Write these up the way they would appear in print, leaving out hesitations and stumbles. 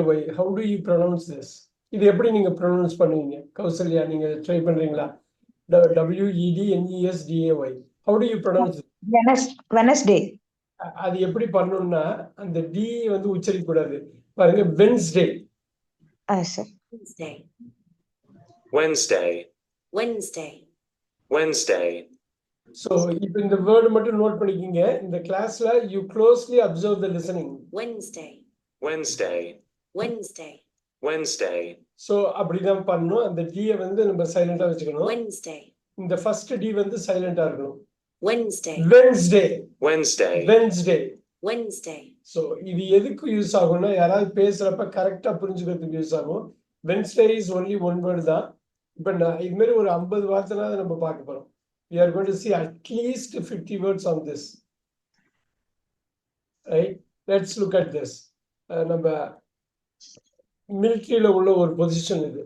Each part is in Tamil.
why. How do you pronounce this? இது எப்படி நீங்க ப்ரொனவுன்ஸ் பண்ணுவீங்க? கௌசல்யா நீங்க ட்ரை பண்றீங்களா? WEDNESDAY. How do you pronounce it? Wednesday. அது எப்படி பண்ணணும்னா அந்த டி வந்து உச்சரிக்க கூடாது. பாருங்க Wednesday. Sir. Wednesday. Wednesday. Wednesday. Wednesday. So இப்போ இந்த வேர்ட் மட்டும் நோட் பண்ணிக்கிங்க. இந்த கிளாஸ்ல you closely observe the listening. Wednesday. Wednesday. Wednesday. Wednesday. So அப்படிதான் பண்ணணும். அந்த டி வந்து நம்ம சைலண்டா வச்சுக்கணும். Wednesday. இந்த ஃபர்ஸ்ட் டி வந்து சைலண்டா இருக்கணும். Wednesday. Wednesday. Wednesday. Wednesday. Wednesday. So இது எதுக்கு யூஸ் ஆகும்னா யாராவது பேசுறப்ப கரெக்டா புரிஞ்சுக்கிறதுக்கு யூஸ் ஆகும். Wednesday is only one word தான். இப்போ நான் இது மாதிரி ஒரு 50 வார்த்தைனா நம்ம பார்க்க போறோம். We are going to see at least 50 words on this. Right? Let's look at this. நம்ம மிலிட்டரியில உள்ள ஒரு பொசிஷன் இது.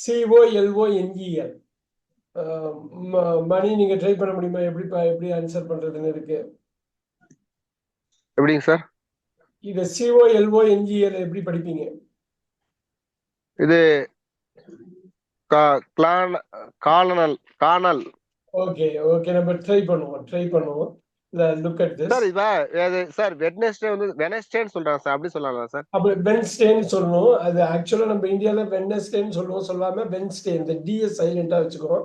COLONGL. மணி நீங்க ட்ரை பண்ண முடியுமா? எப்படி ஆன்சர் பண்றதுன்னு இருக்கு. எப்படிங்க சார்? இது COLONGL எப்படி படிப்பீங்க? இது காணல். ஓகே நம்ம ட்ரை பண்ணுவோம். Look at this. Sir sir Wednesday வந்து வெனஸ்டேன்னு சொல்றாங்க சார். அப்படி சொல்லலாம் சார். அப்ப வென்ஸ்டேன்னு சொல்லணும். அது ஆக்சுவலா நம்ம இந்தியால வெட்னஸ்டேன்னு சொல்லுவோம். சொல்லாம வென்ஸ்டே இந்த டிஎஸ் சைலண்டா வச்சுக்கிறோம்.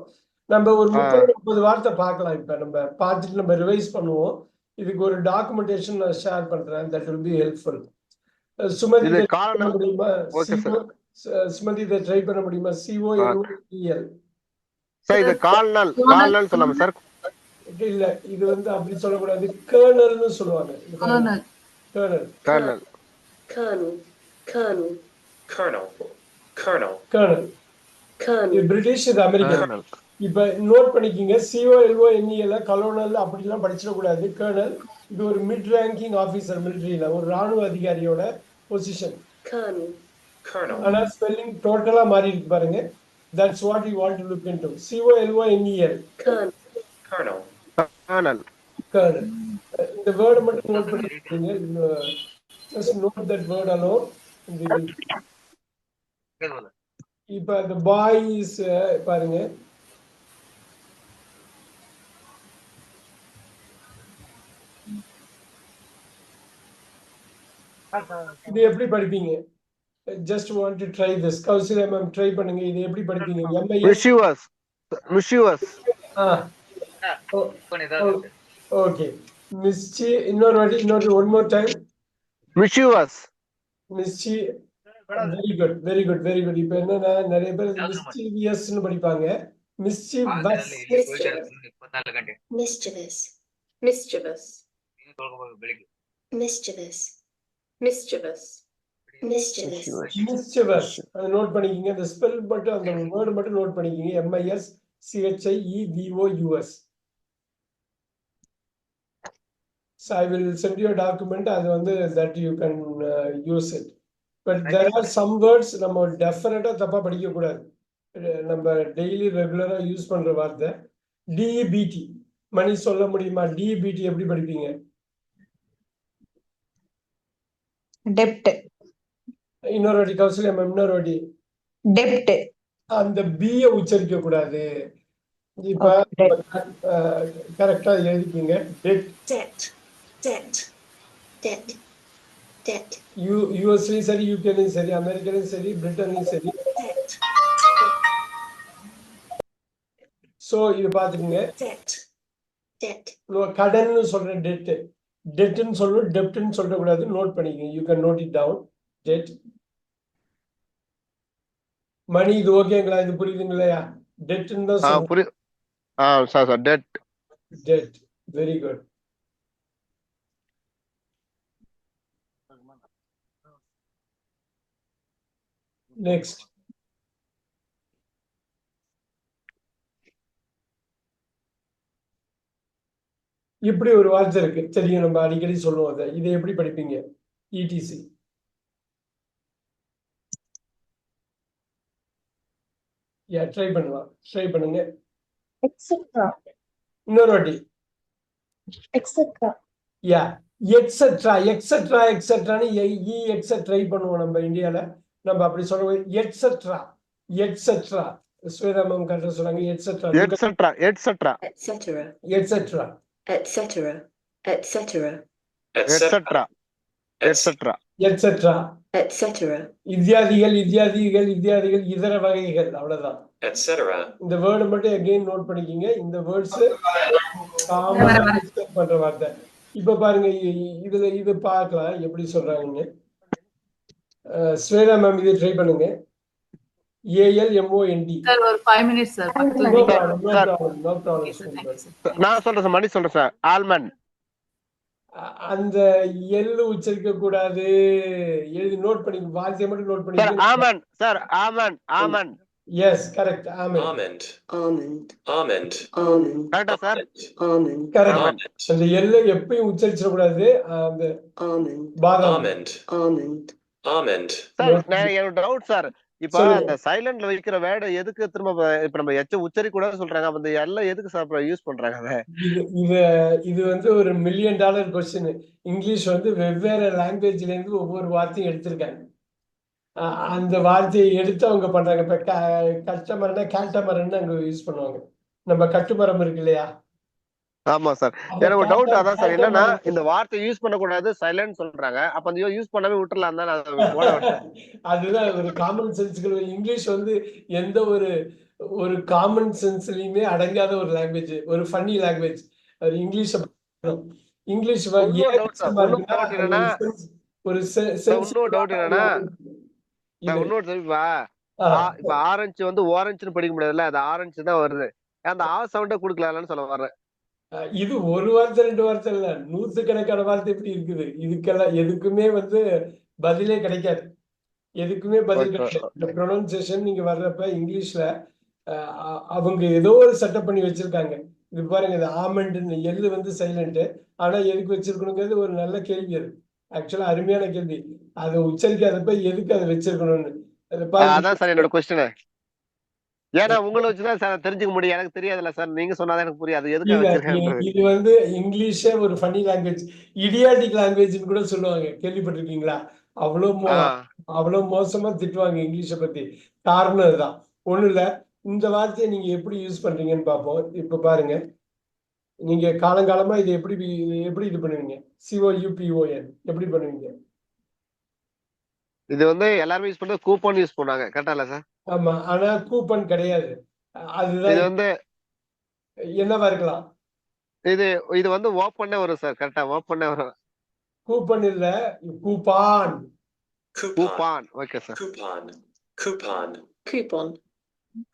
நம்ம ஒரு 30-40 வார்த்தை பார்க்கலாம். இப்ப நம்ம பார்த்துட்டு நம்ம ரிவைஸ் பண்ணுவோம். இதுக்கு ஒரு டாக்குமெண்டேஷன் நான் ஷேர் பண்றேன். That will be helpful. Sumathi முடியுமா? சுமதி இதை ட்ரை பண்ண முடியுமா? COLONGL. சார் இது கால்னல் சொல்லாம சார். இல்ல இது வந்து அப்படி சொல்லக்கூடாது. கர்னல்னு சொல்லுவாங்க. கர்னல். பிரிட்டிஷ், இது அமெரிக்கன். இப்ப நோட் பண்ணிக்கிங்க. COLONEL கலோனல் அப்படிலாம் படிச்சிடக்கூடாது. கர்னல் இது ஒரு மிட் ரேங்கிங் ஆபீசர் மிலிட்டரியில, ஒரு ராணுவ அதிகாரியோட பொசிஷன். ஆனா ஸ்பெல்லிங் டோட்டலா மாறி இருக்கு பாருங்க. That's what you want to look into. COLONEL. Colonel. இந்த வேர்ட் மட்டும் note பண்ணிக்கீங்க. just note that word alone. இப்ப the boy is பாருங்க. இது எப்படி படிப்பீங்க? Just want to try this. Kausalya ma'am try பண்ணுங்க. இது எப்படி படிப்பீங்க? mischievous. Okay. இன்னொரு one more time. mischievous. Very good. இப்ப என்னன்னா நிறைய பேர் மிஸ்சீவியஸ்னு படிப்பாங்க. mischievous. அதை நோட் பண்ணிக்கிங்க. அந்த ஸ்பெல் மட்டும், அந்த வேர்டு மட்டும் நோட் பண்ணிக்கிங்க. MISCHIEVOUS. So I will send you a document. அது வந்து that you can use it. But there are some words நம்ம டெஃபினட்டா தப்பா படிக்க கூடாது. நம்ம டெய்லி ரெகுலரா யூஸ் பண்ற வார்த்தை DEBT. மணி சொல்ல முடியுமா? DEBT எப்படி படிப்பீங்க? டெப்ட். இன்னொரு வாட்டி கௌசல்யா மேம், இன்னொரு வாட்டி. டெப்ட். அந்த B-ய உச்சரிக்க கூடாது. இப்ப கரெக்டா எழுதிக்கீங்க. யூஎஸ்லயும் சரி, யூகேலயும் சரி, அமெரிக்காலயும் சரி, பிரிட்டன்லயும் சரி. சோ இது பாத்துக்கங்க. கடன்னு சொல்ற டெட்னு சொல்லணும். டெப்ட்னு சொல்லக்கூடாது. நோட் பண்ணிக்கங்க. You can note it down. Debt. Mani இது ஓகேங்களா? இது புரியுதுங்களா? டெட்னு தான் சொல்றேன். Sir debt. Very good. Next. இப்படி ஒரு வார்த்தை இருக்கு, தெரியும், நம்ம அடிக்கடி சொல்லுவோம். அதை இதை எப்படி படிப்பீங்க? ETC. ட்ரை பண்ணுங்க. etc. இன்னொரு வாட்டி. etc. யா, எக்ஸெட்ரா எக்ஸெட்ரா எக்ஸெட்ரான்னு ட்ரை பண்ணுவோம் நம்ம இந்தியால. நம்ம அப்படி சொல்லுவோம் எட்ஸெட்ரா எட்ஸெட்ரா. ஸ்வேதாமம் கரெக்டா சொன்னாங்க etcetera etcetera etcetera etc., etcetera. etc., etc., etcetera etc. Etcetera etcetera. etc., இத்தியாதிகள் இத்தியாதிகள் இத்தியாதிகள் இதர வகைகள், அவ்வளவுதான். etc. இந்த வேர்டு மட்டும் எகைன் நோட் பண்ணிக்கிங்க. இந்த வேர்ட்ஸ் பண்ற வார்த்தை. இப்ப பாருங்க, இதுல இது பார்க்கலாம் எப்படி சொல்றாங்கன்னு. ஸ்வேதா மேம் இதை ட்ரை பண்ணுங்க. ALMOND. சார் ஒரு 5 minutes சார் பக்கத்துல நோ நீங்க problem, no Sir. Problem, no Okay, sir. Thank you, problem. sir. நான் சொல்றேன் சார், மணி சொல்றேன் சார். ஆல்மண்ட். அந்த எள்ளு உச்சரிக்க கூடாது. எழுதி நோட் பண்ணி, வார்த்தையை மட்டும் நோட் சார் பண்ணி. Almond sir, almond almond. Yes, correct. Amen. Almond. almond, Almond. almond, கரெக்டா சார்? almond, correct. Almond. அந்த எள்ளை எப்பயும் உச்சரிச்சிட கூடாது. அந்த almond, பாதாம். Almond. almond, Almond. சார் நான் என்னோட டவுட் சார், இப்ப சொல்லுங்க. அந்த சைலண்ட்ல வைக்கிற வேர்டு எதுக்கு திரும்ப இப்ப நம்ம உச்சரி கூட சொல்றாங்க, அப்ப இந்த எல்லாம் எதுக்கு சார் யூஸ் பண்றாங்க அதை? இது வந்து ஒரு $1 million கொஸ்டின். இங்கிலீஷ் வந்து வெவ்வேறு லாங்குவேஜ்ல இருந்து ஒவ்வொரு வார்த்தையும் எடுத்திருக்காங்க. அந்த வார்த்தையை எடுத்து அவங்க பண்றாங்க. இப்ப கஸ்டமர்னா கேட்டமர்ன்னு அங்க யூஸ் பண்ணுவாங்க. நம்ம கட்டுமரம் இருக்கு இல்லையா? ஆமா சார், எனக்கு ஒரு டவுட் அதான் சார், என்னன்னா இந்த வார்த்தை யூஸ் பண்ணக்கூடாது சைலண்ட் சொல்றாங்க, அப்ப அந்த யூஸ் பண்ணவே விட்டுறலாம் தான் நான் போட விட்டேன். அதுதான் ஒரு காமன் சென்ஸ்கள். இங்கிலீஷ் வந்து எந்த ஒரு காமன் சென்ஸ்லயுமே அடங்காத ஒரு லாங்குவேஜ், ஒரு ஃபன்னி லாங்குவேஜ். அது இங்கிலீஷ். இங்கிலீஷ் இன்னொரு doubt sir. என்னன்னா ஒரு இன்னொரு டவுட் என்னன்னா இன்னொரு இப்ப ஆரஞ்சு வந்து ஓரஞ்சுன்னு படிக்க முடியாதுல்ல, அது ஆரஞ்சு தான் வருது, அந்த ஆ சவுண்டை கொடுக்கலாம்னு சொல்ல வர்றேன். இது ஒரு வார்த்தை 2 வார்த்தை இல்ல, 100கணக்கான வார்த்தை இப்படி இருக்குது. இதுக்கெல்லாம் எதுக்குமே வந்து பதிலே கிடைக்காது. எதுக்குமே பதில் கிடையாது. இந்த ப்ரொனன்சியேஷன் நீங்க வர்றப்ப இங்கிலீஷ்ல அவங்க ஏதோ ஒரு செட்டப் பண்ணி வச்சிருக்காங்க. இது பாருங்க, இது ஆமண்ட் எள்ளு வந்து சைலண்ட். ஆனா எதுக்கு வச்சிருக்கணுங்கிறது ஒரு நல்ல கேள்வி. அது ஆக்சுவலா அருமையான கேள்வி. அதை உச்சரிக்காதப்ப எதுக்கு அதை வச்சிருக்கணும்னு அதான் சார் என்னோட கொஸ்டின். ஏன்னா உங்களை வச்சுதான் சார் தெரிஞ்சுக்க முடியும், எனக்கு தெரியாதுல்ல சார், நீங்க சொன்னாதான் எனக்கு புரியாது எதுக்கு வச்சிருக்கேன். இது வந்து இங்கிலீஷே ஒரு ஃபன்னி லாங்குவேஜ், இடியாட்டிக் லாங்குவேஜ்னு கூட சொல்லுவாங்க. கேள்விப்பட்டிருக்கீங்களா? அவ்வளவு மோசமா திட்டுவாங்க இங்கிலீஷை பத்தி. காரணம் இதுதான். ஒண்ணு இல்ல, இந்த வார்த்தையை நீங்க எப்படி யூஸ் பண்றீங்கன்னு பார்ப்போம். இப்ப பாருங்க, நீங்க காலங்காலமா இது எப்படி இது பண்ணுவீங்க? COUPON எப்படி பண்ணுவீங்க? இது வந்து எல்லாருமே யூஸ் பண்றது கூப்பன் யூஸ் பண்ணாங்க, கரெக்டா இல்ல சார்? ஆமா, ஆனா கூப்பன் கிடையாது. அதுதான் இது வந்து என்னவா இருக்கலாம்? இது வந்து ஓப்பன்னே வரும் சார், கரெக்டா ஓப்பன்னே வரும். கூப்பன் இல்ல, coupon. Coupon. Coupon. Okay sir. Coupon. Coupon. coupon,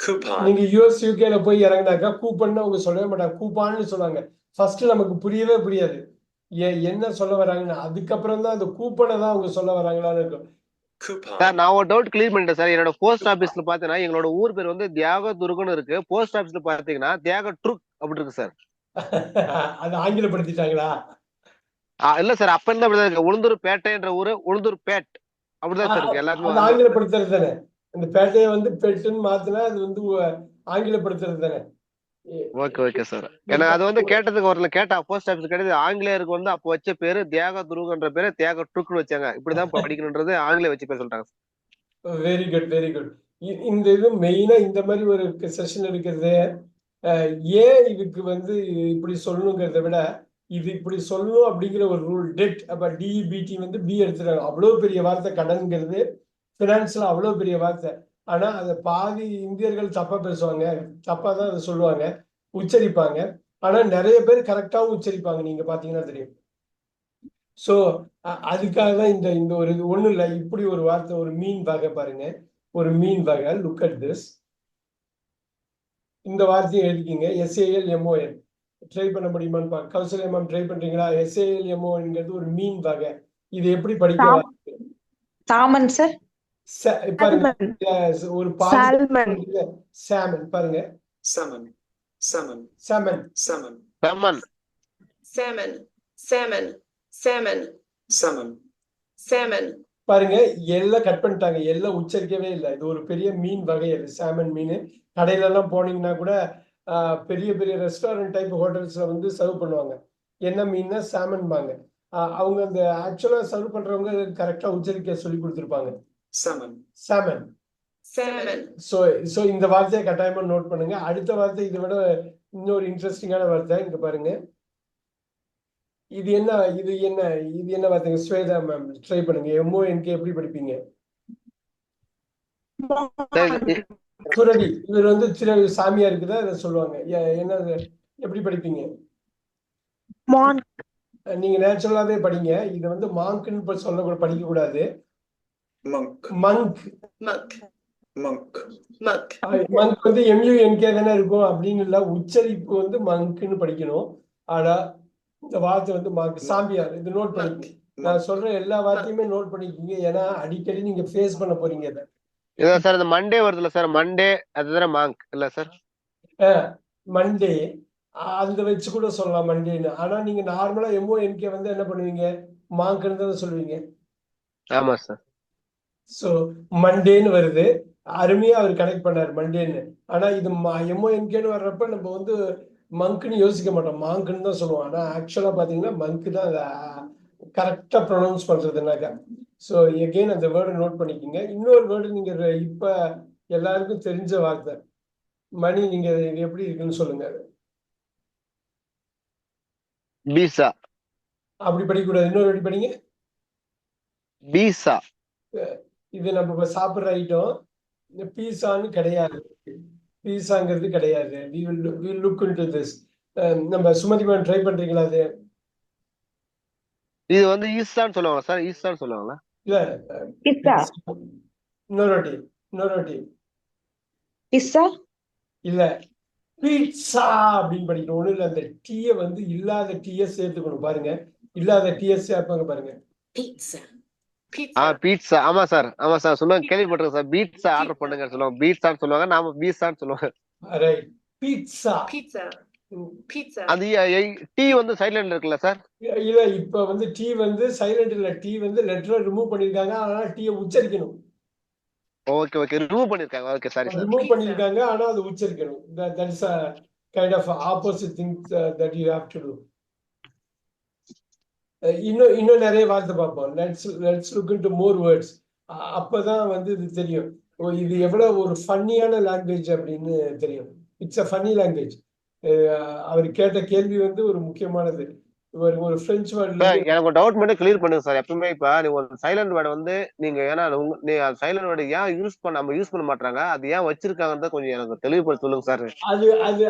Coupon. நீங்க US UKல போய் இறங்கினாக்கா கூப்பன் அவங்க சொல்லவே மாட்டாங்க, கூப்பான்னு சொல்லுவாங்க. ஃபர்ஸ்ட் நமக்கு புரியவே புரியாது என்ன சொல்ல வராங்கன்னு. அதுக்கப்புறம் தான் அந்த கூப்பனை தான் அவங்க சொல்ல வராங்களான்னு இருக்கும். Coupon. சார் நான் ஒரு டவுட் கிளியர் பண்ணிட்டேன் சார். என்னோட போஸ்ட் ஆபீஸ்ல பாத்தீங்கன்னா எங்களோட ஊர் பேர் வந்து தியாக துருகன்னு இருக்கு, போஸ்ட் ஆபீஸ்ல பாத்தீங்கன்னா தியாக ட்ருக் அப்படி இருக்கு சார். அது ஆங்கிலப்படுத்திட்டாங்களா? இல்ல சார், அப்ப இருந்தா அப்படிதான் இருக்கு. உளுந்தூர் பேட்டைன்ற ஊரு உளுந்தூர் பேட் அப்படிதான் சார் இருக்கு எல்லாருமே. ஆங்கிலப்படுத்துறது தானே. அந்த பேட்டையை வந்து பெட்டுன்னு மாத்தினா அது வந்து ஆங்கிலப்படுத்துறது தானே. Okay okay sir. ஏன்னா அது வந்து கேட்டதுக்கு வரல, கேட்டா போஸ்ட் ஆபீஸ் கிடையாது. ஆங்கிலேயருக்கு வந்து அப்போ வச்ச பேரு தியாக துருகன்ற பேரு தியாக ட்ருக்னு வச்சாங்க. இப்படிதான் படிக்கணும்ன்றது ஆங்கிலேய வச்சு பேர் சொல்லிட்டாங்க. Very good, very good. இந்த இது மெயினா இந்த மாதிரி ஒரு செஷன் எடுக்கிறது ஏன் இதுக்கு வந்து இப்படி சொல்லணுங்கிறத விட, இது இப்படி சொல்லணும் அப்படிங்கிற ஒரு ரூல். டெட் அப்ப டிபிடி வந்து பி எடுத்துறாங்க. அவ்வளவு பெரிய வார்த்தை கடன்கிறது. பினான்ஸ்ல அவ்வளவு பெரிய வார்த்தை. ஆனா அதை பாதி இந்தியர்கள் தப்பா பேசுவாங்க, தப்பா தான் அதை சொல்லுவாங்க, உச்சரிப்பாங்க. ஆனா நிறைய பேர் கரெக்டாவும் உச்சரிப்பாங்க, நீங்க பாத்தீங்கன்னா தெரியும். சோ அதுக்காக தான் இந்த ஒரு இது ஒண்ணு இல்லை. இப்படி ஒரு வார்த்தை, ஒரு மீன் வகை பாருங்க, ஒரு மீன் வகை. Look at this. இந்த வார்த்தையை எழுதிக்கிங்க, SALMON. ட்ரை பண்ண முடியுமான்னு பாருங்க. கௌசல்யா மேம் ட்ரை பண்றீங்களா? SALMONங்கிறது ஒரு மீன் வகை. இது எப்படி படிக்கலாம்? சாமன் சார். பாருங்க, ஒரு சால்மன். சாமன் பாருங்க. Salmon. Salmon. சாமன். Salmon. salmon, salmon, salmon, salmon, Salmon. salmon, பாருங்க, எல்லாம் கட் பண்ணிட்டாங்க, எல்லாம் உச்சரிக்கவே இல்லை. இது ஒரு பெரிய மீன் வகை, அது சாமன் மீன். கடையில எல்லாம் போனீங்கன்னா கூட பெரிய பெரிய ரெஸ்டாரண்ட் டைப் ஹோட்டல்ஸ்ல வந்து சர்வ் பண்ணுவாங்க. என்ன மீன்னா சாமன்பாங்க. அவங்க அந்த ஆக்சுவலா சர்வ் பண்றவங்க கரெக்டா உச்சரிக்க சொல்லி கொடுத்துருப்பாங்க. salmon, சாமன். salmon, ஸோ இந்த வார்த்தையை கட்டாயமா நோட் பண்ணுங்க. அடுத்த வார்த்தை இதை விட இன்னொரு இன்ட்ரெஸ்டிங்கான வார்த்தை இங்க பாருங்க. இது என்ன வார்த்தைங்க? ஸ்வேதா மேம் ட்ரை பண்ணுங்க. MONK எப்படி படிப்பீங்க? துறவி. இவர் வந்து சாமியா இருக்குதா அதை சொல்லுவாங்க. என்ன எப்படி படிப்பீங்க? மான்க். நீங்க நேச்சுரலாவே படிங்க. இது வந்து மாங்க்னு சொல்ல படிக்க கூடாது. monk, monk. monk, monk, monk, monk வந்து MUNK தானே இருக்கும் அப்படின்னு இல்ல. உச்சரிப்பு வந்து மங்க்னு படிக்கணும். ஆனா இந்த வார்த்தை வந்து மாங்க், சாமியார். இது நோட் பண்ணிக்கங்க. நான் சொல்ற எல்லா வார்த்தையுமே நோட் பண்ணிக்கோங்க. ஏன்னா அடிக்கடி நீங்க ஃபேஸ் பண்ண போறீங்க இதை. இதான் சார் இந்த மண்டே வருதுல்ல சார், மண்டே அதுதானே மாங்க் இல்ல சார்? மண்டே அந்த வச்சு கூட சொல்லலாம் மண்டேன்னு. ஆனா நீங்க நார்மலா MONK வந்து என்ன பண்ணுவீங்க? மாங்க்னு தான் சொல்லுவீங்க. ஆமா சார். சோ மண்டேன்னு வருது. அருமையா அவர் கனெக்ட் பண்ணாரு மண்டேன்னு. ஆனா இது MONKன்னு வர்றப்ப நம்ம வந்து மங்க்னு யோசிக்க மாட்டோம், மாங்க்னு தான் சொல்லுவோம். ஆனா ஆக்சுவலா பாத்தீங்கன்னா மங்க் தான் கரெக்டா ப்ரொனவுன்ஸ் பண்றதுனாக்க. ஸோ எகெயின் அந்த வேர்டை நோட் பண்ணிக்கோங்க. இன்னொரு வேர்டு நீங்க இப்ப எல்லாருக்கும் தெரிஞ்ச வார்த்தை. மணி, நீங்க இது எப்படி இருக்குன்னு சொல்லுங்க. பீசா. அப்படி படிக்கக்கூடாது. இன்னொரு வாட்டி படிங்க. பீசா. இது நம்ம இப்ப சாப்பிடுற ஐட்டம். பீஸான்னு கிடையாது. பீஸாங்கிறது கிடையாது. we will look into this. நம்ம சுமதி மேம் ட்ரை பண்றீங்களா? அது இது வந்து ஈஸ்டான்னு சொல்லுவாங்க சார், ஈஸ்டான்னு சொல்லுவாங்களா? இல்ல. பிஸ்ஸா. இன்னொரு வாட்டி. பிஸ்ஸா. இல்ல, பீட்சா அப்படின்னு படிக்கணும். ஒண்ணு இல்ல, அந்த டீயை வந்து இல்லாத டீயை சேர்த்துக்கணும். பாருங்க, இல்லாத டீயை சேர்ப்பாங்க பாருங்க. pizza, pizza. ஆமா சார், ஆமா சார் சொல்லுவாங்க, கேள்விப்பட்டிருக்கேன் சார். பீட்சா ஆர்டர் பண்ணுங்க சொல்லுவாங்க. பீட்சான்னு சொல்லுவாங்க, நாம பீட்சான்னு சொல்லுவாங்க. Right, pizza. pizza, pizza, அது டீ வந்து சைலண்ட்ல இருக்குல்ல சார்? இல்ல, இப்ப வந்து டீ வந்து சைலண்ட் இல்ல. டீ வந்து லெட்டரை ரிமூவ் பண்ணிருக்காங்க. ஆனா டீயை உச்சரிக்கணும். ஓகே ரிமூவ் பண்ணிருக்காங்க. Okay sorry sir. ரிமூவ் பண்ணிருக்காங்க, ஆனா அது உச்சரிக்கணும். that is a kind of opposite thing that you have to do. இன்னும் நிறைய வார்த்தை பார்ப்போம். let's look into more words. அப்பதான் வந்து இது தெரியும், இது எவ்வளவு ஒரு ஃபன்னியான லாங்குவேஜ் அப்படின்னு தெரியும். It's a funny language. அவர் கேட்ட கேள்வி வந்து ஒரு முக்கியமானது. ஒரு பிரெஞ்சு வேர்ட்ல எனக்கு ஒரு டவுட் மட்டும் கிளியர் பண்ணுங்க சார். எப்பவுமே இப்ப நீங்க ஒரு சைலண்ட் வேர்டு வந்து நீங்க ஏன்னா சைலண்ட் வேர்டு ஏன் யூஸ் பண்ண மாட்டாங்க, அது ஏன் வச்சிருக்காங்கன்றத கொஞ்சம் எனக்கு தெளிவுபடுத்தி சொல்லுங்க சார்.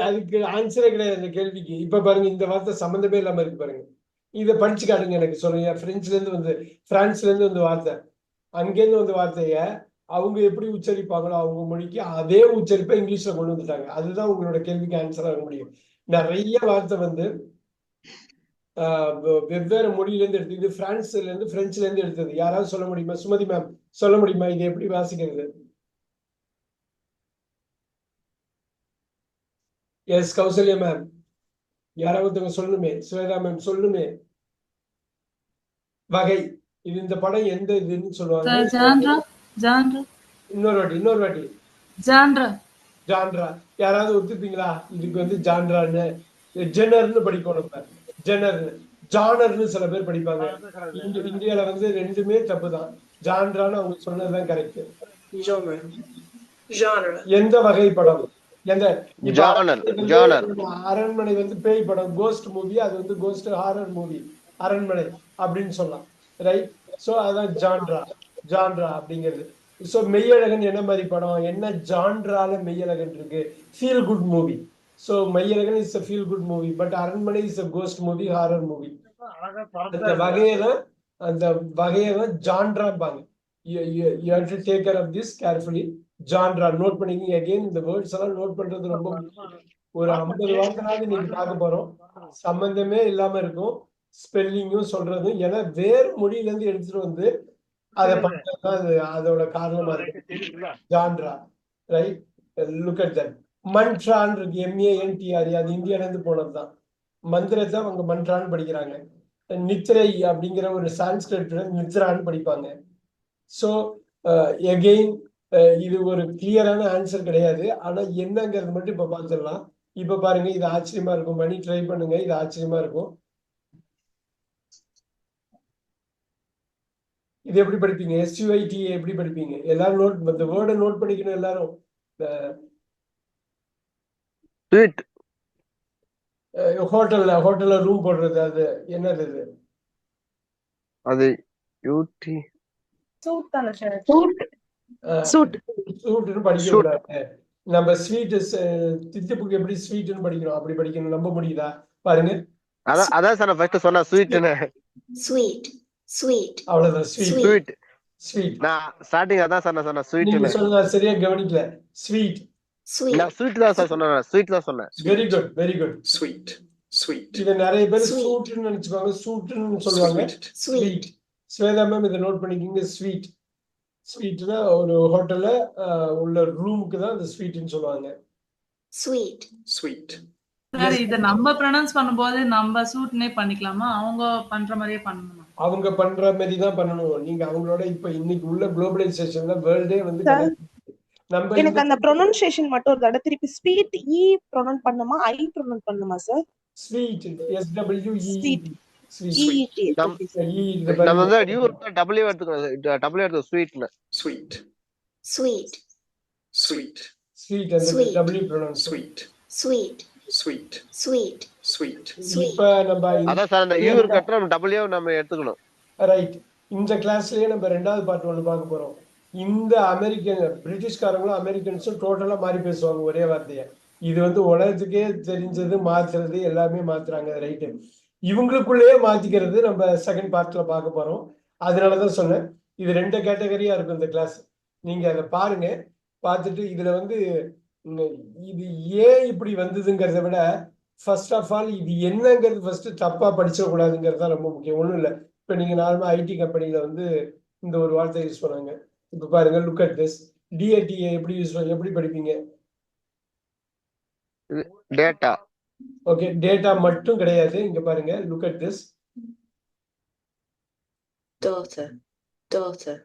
அதுக்கு ஆன்சரே கிடையாது இந்த கேள்விக்கு. இப்ப பாருங்க, இந்த வார்த்தை சம்பந்தமே இல்லாம இருக்கு பாருங்க. இதை படிச்சு காட்டுங்க எனக்கு சொல்லுங்க. பிரெஞ்சுல இருந்து வந்து வார்த்தை. அங்கேருந்து வந்த வார்த்தைய அவங்க எப்படி உச்சரிப்பாங்களோ அவங்க மொழிக்கு அதே உச்சரிப்பை இங்கிலீஷ்ல கொண்டு வந்துட்டாங்க. அதுதான் உங்களோட கேள்விக்கு ஆன்சர் ஆக முடியும். நிறைய வார்த்தை வந்து வெவ்வேறு மொழியில இருந்து எடுத்து, இது பிரெஞ்சுல இருந்து எடுத்தது. யாராவது சொல்ல முடியுமா? சுமதி மேம் சொல்ல முடியுமா இது எப்படி வாசிக்கிறது? எஸ், கௌசல்யா மேம், யாராவது சொல்லணுமே. ஸ்வேதா மேம் சொல்லணுமே. வகை. இது இந்த படம் எந்த இதுன்னு சொல்லுவாங்க. இன்னொரு வாட்டி. ஜான்ரா. யாராவது ஒத்துப்பீங்களா? இதுக்கு வந்து ஜான்ரான்னு ஜெனர்னு படிக்கணும். ஜானர்னு சில பேர் படிப்பாங்க. இந்தியால வந்து ரெண்டுமே தப்பு தான். ஜான்ரான்னு அவங்க சொன்னதுதான் கரெக்ட். genre, எந்த வகை படம்? ஜானர். அரண்மனை வந்து பேய் படம், கோஸ்ட் மூவி. அது வந்து கோஸ்ட் ஹாரர் மூவி, அரண்மனை அப்படின்னு சொல்லலாம். ரைட். சோ அதான் ஜான்ரா அப்படிங்கிறது. சோ மெய்யழகன் என்ன மாதிரி படம்? என்ன ஜான்ரால மெய்யழகன் இருக்கு? Feel good movie. So Meiyazhagan is a feel good movie, but Aranmanai is a ghost movie, horror movie. அந்த வகையெல்லாம் ஜான்ராம்பாங்க. you have to take care of this carefully. Genre note பண்ணிக்கிங்க. அகைன் இந்த வேர்ட்ஸ் எல்லாம் நோட் பண்றது ரொம்ப ஒரு 50 வார்த்தைனாவது நீங்க பார்க்க போறோம். சம்பந்தமே இல்லாம இருக்கும் ஸ்பெல்லிங்கும் சொல்றதும். ஏன்னா வேறு மொழியில இருந்து எடுத்துட்டு வந்து அதை பண்றதுதான் அதோட காரணமா இருக்கு. Genre. Right. Look at that. மன்ட்ரான் இருக்கு, MANTRE. அது இந்தியால இருந்து போனதுதான். மந்திரத்தை அவங்க மன்ட்ரான்னு படிக்கிறாங்க. நித்ரை அப்படிங்கிற ஒரு சான்ஸ்கிரிட் நித்ரான்னு படிப்பாங்க. சோ எகெயின் இது ஒரு கிளியரான ஆன்சர் கிடையாது. ஆனா என்னங்கிறது மட்டும் இப்ப பார்த்துடலாம். இப்ப பாருங்க இது ஆச்சரியமா இருக்கும். மணி ட்ரை பண்ணுங்க, இது ஆச்சரியமா இருக்கும். இது எப்படி படிப்பீங்க? SUIT எப்படி படிப்பீங்க? எல்லாரும் நோட், இந்த வேர்டை நோட் பண்ணிக்கணும் எல்லாரும். ஸ்வீட். ஹோட்டல்ல ரூம் போடுறது, அது என்னது இது? அது யூடி Suit தானே சார்? Suit. Suit. ஸ்வீட்னு படிக்க கூடாது. நம்ம ஸ்வீட் தித்திப்புக்கு எப்படி ஸ்வீட்னு படிக்கணும் அப்படி படிக்கணும். நம்ப முடியுதா? பாருங்க, அதான் சார் நான் ஃபர்ஸ்ட் சொன்னேன் ஸ்வீட்னு. Sweet. Sweet. அவ்வளவுதான். Sweet sweet. ஸ்வீட். நான் ஸ்டார்டிங் அதான் சார் நான் சொன்னேன் நீங்க ஸ்வீட்னு. சொல்லுங்க, சரியா கவனிக்கல. ஸ்வீட். Sweet. நான் ஸ்வீட் தான் சார் சொன்னேன். ஸ்வீட் தான் சொன்னேன். Very good, very good. Sweet. Sweet. இதை நிறைய பேர் Sweet. சூட்னு நினைச்சுக்குவாங்க, சூட்னு சொல்லுவாங்க. Sweet. Sweet. ஸ்வேதா மேம் இதை நோட் பண்ணிக்கிங்க. ஸ்வீட். ஸ்வீட்னா ஒரு ஹோட்டல்ல உள்ள ரூமுக்கு தான் அந்த ஸ்வீட்னு சொல்லுவாங்க. Sweet. Sweet. சார் இத நம்ம ப்ரொனவுன்ஸ் பண்ணும்போது நம்ம சூட்னே பண்ணிக்கலாமா? அவங்க பண்ற மாதிரியே பண்ணணுமா? அவங்க பண்ற மாதிரி தான் பண்ணணும். நீங்க அவங்களோட இப்ப இன்னைக்கு உள்ள குளோபலைசேஷன்ல வேர்ல்டே வந்து Sir, connect. நம்ம எனக்கு அந்த pronunciation மட்டும் ஒரு தடவை திருப்பி ஸ்வீட் ப்ரொனவுன்ஸ் பண்ணுமா ப்ரொனவுன்ஸ் பண்ணுமா சார்? Sweet, SWEET. EET. நம்- Okay, sir. நம்ம வந்து யூ டபிள்யூ எடுத்துக்கணும். டபிள்யூ எடுத்து ஸ்வீட்னு. Sweet. Sweet. Sweet. ஸ்வீட் அந்த Sweet. W pronounce. Sweet. Sweet. Sweet. Sweet. Sweet. Sweet. இப்ப நம்ம அதான் சார் அந்த யூ இருக்கிற நம்ம டபிள்யூ நம்ம எடுத்துக்கணும். ரைட். இந்த கிளாஸ்லயே நம்ம ரெண்டாவது பார்ட் ஒன்று பார்க்க போறோம். இந்த பிரிட்டிஷ்காரங்களும் அமெரிக்கன்ஸும் டோட்டலா மாறி பேசுவாங்க ஒரே வார்த்தையை. இது வந்து உலகத்துக்கே தெரிஞ்சது, மாத்துறது எல்லாமே மாத்துறாங்க. ரைட்டு. இவங்களுக்குள்ளேயே மாத்திக்கிறது நம்ம செகண்ட் பார்ட்ல பார்க்க போறோம். அதனாலதான் சொன்னேன் இது 2 கேட்டகரியா இருக்கும் இந்த கிளாஸ். நீங்க அதை பாருங்க. பார்த்துட்டு இதுல வந்து இது ஏன் இப்படி வந்ததுங்கிறத விட ஃபர்ஸ்ட் ஆஃப் ஆல் இது என்னங்கிறது ஃபர்ஸ்ட் தப்பா படிச்சிடக்கூடாதுங்கிறது தான் ரொம்ப முக்கியம். ஒன்றும் இல்லை. இப்போ நீங்க நார்மலா ஐடி கம்பெனில வந்து இந்த ஒரு வார்த்தை யூஸ் பண்ணாங்க. இப்போ பாருங்க, லுக் அட் திஸ். DATA எப்படி படிப்பீங்க? டேட்டா. ஓகே, டேட்டா மட்டும் கிடையாது. இங்க பாருங்க, look at this. Daughter. Daughter.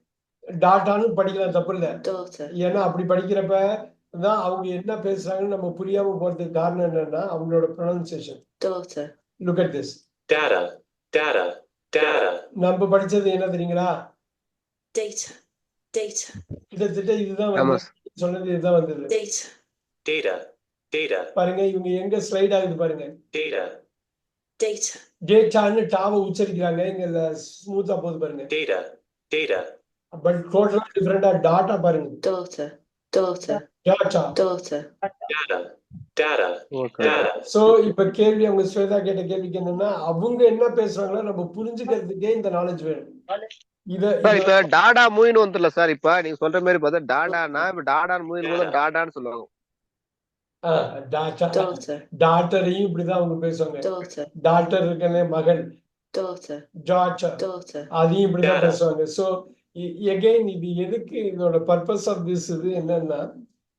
டாட்டான்னு படிக்கலாம், தப்பு இல்லை. Daughter. ஏன்னா அப்படி படிக்கிறப்ப தான் அவங்க என்ன பேசுறாங்கன்னு நம்ம புரியாம போறதுக்கு காரணம் என்னன்னா அவங்களோட pronunciation. Daughter. Look at this. Data. Data. Data. நம்ம படிச்சது என்ன தெரியுங்களா? Data. Data. கிட்டத்தட்ட இதுதான் ஆமா வந்து சொன்னது, இதுதான் வந்தது. Data. Data. Data. பாருங்க, இவங்க எங்க ஸ்லைட் ஆகுது பாருங்க. Data. Data. டேட்டான்னு டாவை உச்சரிக்கிறாங்க, இங்க ஸ்மூத்தா போகுது பாருங்க. Data. Data. பட் டோட்டலா டிஃபரெண்டா டாட்டா பாருங்க. Daughter. Daughter. Tata. Daughter. Data. Data. Okay. Data. So இப்ப கேள்வி, அவங்க ஸ்வேதா கேட்ட கேள்விக்கு என்னன்னா, அவங்க என்ன பேசுறாங்களோ நம்ம புரிஞ்சுக்கிறதுக்கே இந்த நாலேஜ் வேணும். சார் இப்ப டாடா மூவின்னு வந்துடல சார். இப்ப நீங்க சொல்ற மாதிரி பார்த்தா டாடானா இப்ப டாடான்னு மூவின்னு போது டாடான்னு சொல்லுவாங்க. Daughter. டாட்டரையும் இப்படிதான் அவங்க பேசுவாங்க. Daughter. டாட்டர் இருக்கனே, மகன். Daughter. டாட்டர். Daughter. அதையும் இப்படிதான் பேசுவாங்க. சோ எகைன் இது எதுக்கு, இதோட பர்பஸ் ஆஃப் திஸ் இது என்னன்னா,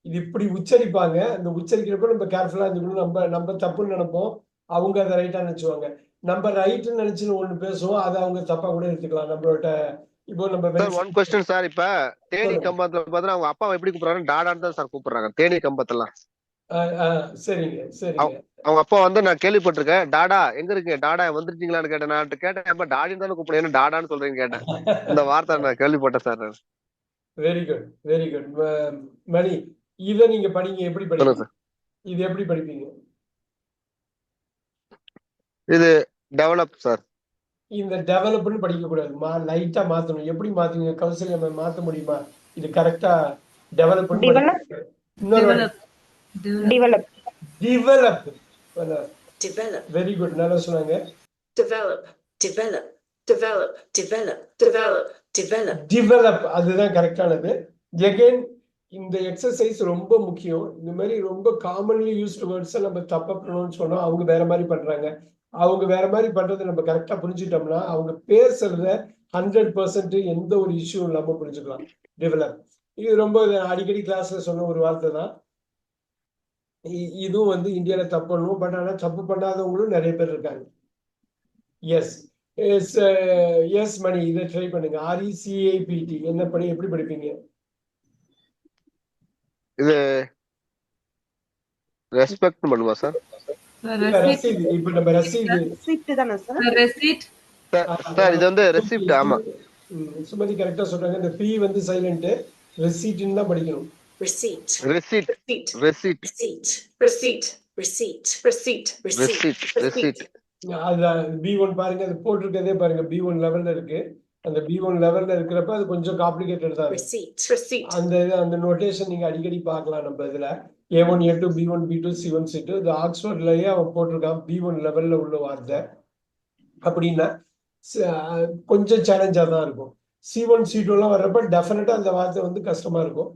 இது இப்படி உச்சரிப்பாங்க. அந்த உச்சரிக்கிறப்ப நம்ம கேர்ஃபுல்லா இருந்துக்கணும். நம்ம தப்புன்னு நினைப்போம், அவங்க அதை ரைட்டா நினைச்சுவாங்க. நம்ம ரைட்டுன்னு நினைச்சுன்னு ஒண்ணு பேசுவோம், அதை அவங்க தப்பா கூட எடுத்துக்கலாம். நம்மளோட இப்போ நம்ம சார் ஒன் கொஸ்டின் சார். இப்ப தேனி கம்பத்துல பார்த்தா அவங்க அப்பா எப்படி கூப்பிடுறாங்க? டாடான்னு தான் சார் கூப்பிடுறாங்க தேனி கம்பத்தெல்லாம். சரிங்க சரிங்க. அவங்க அப்பா வந்து நான் கேள்விப்பட்டிருக்கேன், டாடா எங்க இருக்கு, டாடா வந்துருக்கீங்களான்னு கேட்டேன். நான் கேட்டேன், அப்ப டாடின்னு தானே கூப்பிடுறேன், என்ன டாடான்னு சொல்றீங்க கேட்டேன். இந்த வார்த்தை நான் கேள்விப்பட்டேன் சார். Very good, very good. Mani, இதை நீங்க படிங்க. எப்படி படிப்பீங்க? இது எப்படி படிப்பீங்க? இது டெவலப் சார். இந்த டெவலப்னு படிக்க கூடாது, லைட்டா மாத்தணும். எப்படி மாத்துவீங்க? கௌசல்யா மாத்த முடியுமா? இது கரெக்டா develop. Develop. Develop. Develop. Develop. Very good, நல்லா சொன்னாங்க. Develop. Develop. Develop. Develop. Develop. Develop. Develop, அதுதான் கரெக்டானது. எகைன் இந்த எக்ஸசைஸ் ரொம்ப முக்கியம். இந்த மாதிரி ரொம்ப காமன்லி யூஸ்டு வேர்ட்ஸை நம்ம தப்பா ப்ரொனவுன்ஸ் பண்ணோம், அவங்க வேற மாதிரி பண்றாங்க. அவங்க வேற மாதிரி பண்றதை நம்ம கரெக்டா புரிஞ்சுட்டோம்னா அவங்க பேசுறத 100% எந்த ஒரு இஷ்யூ இல்லாம புரிஞ்சுக்கலாம். டெவலப், இது ரொம்ப அடிக்கடி கிளாஸ்ல சொன்ன ஒரு வார்த்தை தான். இதுவும் வந்து இந்தியால தப்பு பண்ணுவோம், பட் ஆனா தப்பு பண்ணாதவங்களும் நிறைய பேர் இருக்காங்க. எஸ் எஸ் எஸ் மணி, இதை ட்ரை பண்ணுங்க. RECAPT என்ன பண்ணி எப்படி படிப்பீங்க? இது ரெஸ்பெக்ட் பண்ணுமா சார்? ரசீது. இப்ப நம்ம ரசீது. receipt தானே சார்? ரெசிட். சார் இது வந்து ரெசிப்ட். ஆமா சுமதி கரெக்டா சொல்றாங்க. இந்த பி வந்து சைலண்ட், ரெசீட்னு தான் படிக்கணும். receipt, ரெசிட் receipt, ரெசிட் receipt, receipt, receipt, receipt, receipt, ரெசிட் ரெசிட். அது B1 பாருங்க, அது போட்டிருக்கதே பாருங்க, B1 லெவல்ல இருக்கு. அந்த B1 லெவல்ல இருக்கிறப்ப அது கொஞ்சம் காம்ப்ளிகேட்டட் தான். receipt, receipt, அந்த நோட்டேஷன் நீங்க அடிக்கடி பார்க்கலாம் நம்ம இதுல. A1 A2 B1 B2 C1 C2. இது ஆக்ஸ்போர்ட்லயே அவன் போட்டிருக்கான் B1 லெவல்ல உள்ள வார்த்தை. அப்படின்னா கொஞ்சம் சேலஞ்சா தான் இருக்கும். C1 C2 எல்லாம் வர்றப்ப டெஃபினட்டா அந்த வார்த்தை வந்து கஷ்டமா இருக்கும்.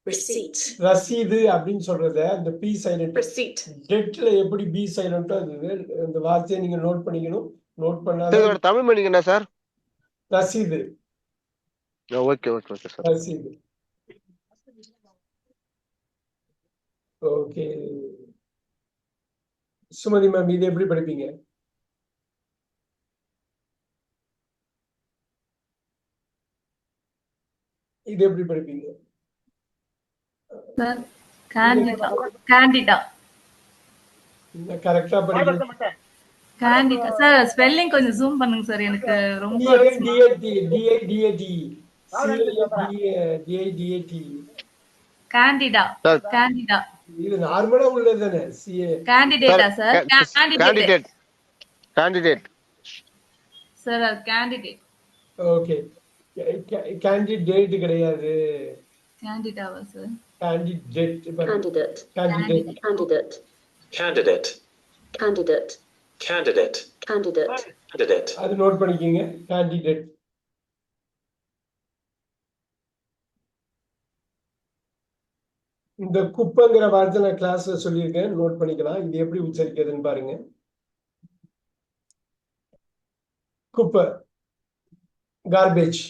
receipt, ரசீது அப்படின்னு சொல்றத அந்த பி சைலண்ட், receipt, டெட்ல எப்படி பி சைலண்டோ அது அந்த வார்த்தையை நீங்க நோட் பண்ணிக்கணும். நோட் சார் பண்ணாத இதோட தமிழ் மீனிங் என்ன சார்? ரசீது. Okay okay okay sir. ரசீது. ஓகே சுமதி மேம், இது எப்படி படிப்பீங்க? இது எப்படி படிப்பீங்க? Sir candida. கேண்டிடா. கரெக்டா படிப்பீங்க. கேண்டிடா. சார் ஸ்பெல்லிங் கொஞ்சம் ஜூம் பண்ணுங்க சார், எனக்கு ரொம்ப கேண்டிடா. Sir candida. இது நார்மலா உள்ளது தானே. கேண்டிடேட்டா sir? Candidate. Candidate candidate sir அது கேண்டிடேட். ஓகே, கேண்டிடேட் கிடையாது, கேண்டிடாவா sir? Candidate. candidate, candidate. candidate, Candidate. candidate, Candidate. candidate, Candidate. அது நோட் பண்ணிக்கோங்க. கேண்டிடேட். இந்த குப்பைங்கிற வார்த்தை நான் கிளாஸ்ல சொல்லியிருக்கேன், நோட் பண்ணிக்கலாம். இது எப்படி உச்சரிக்கிறதுன்னு பாருங்க. குப்பை, கார்பேஜ்.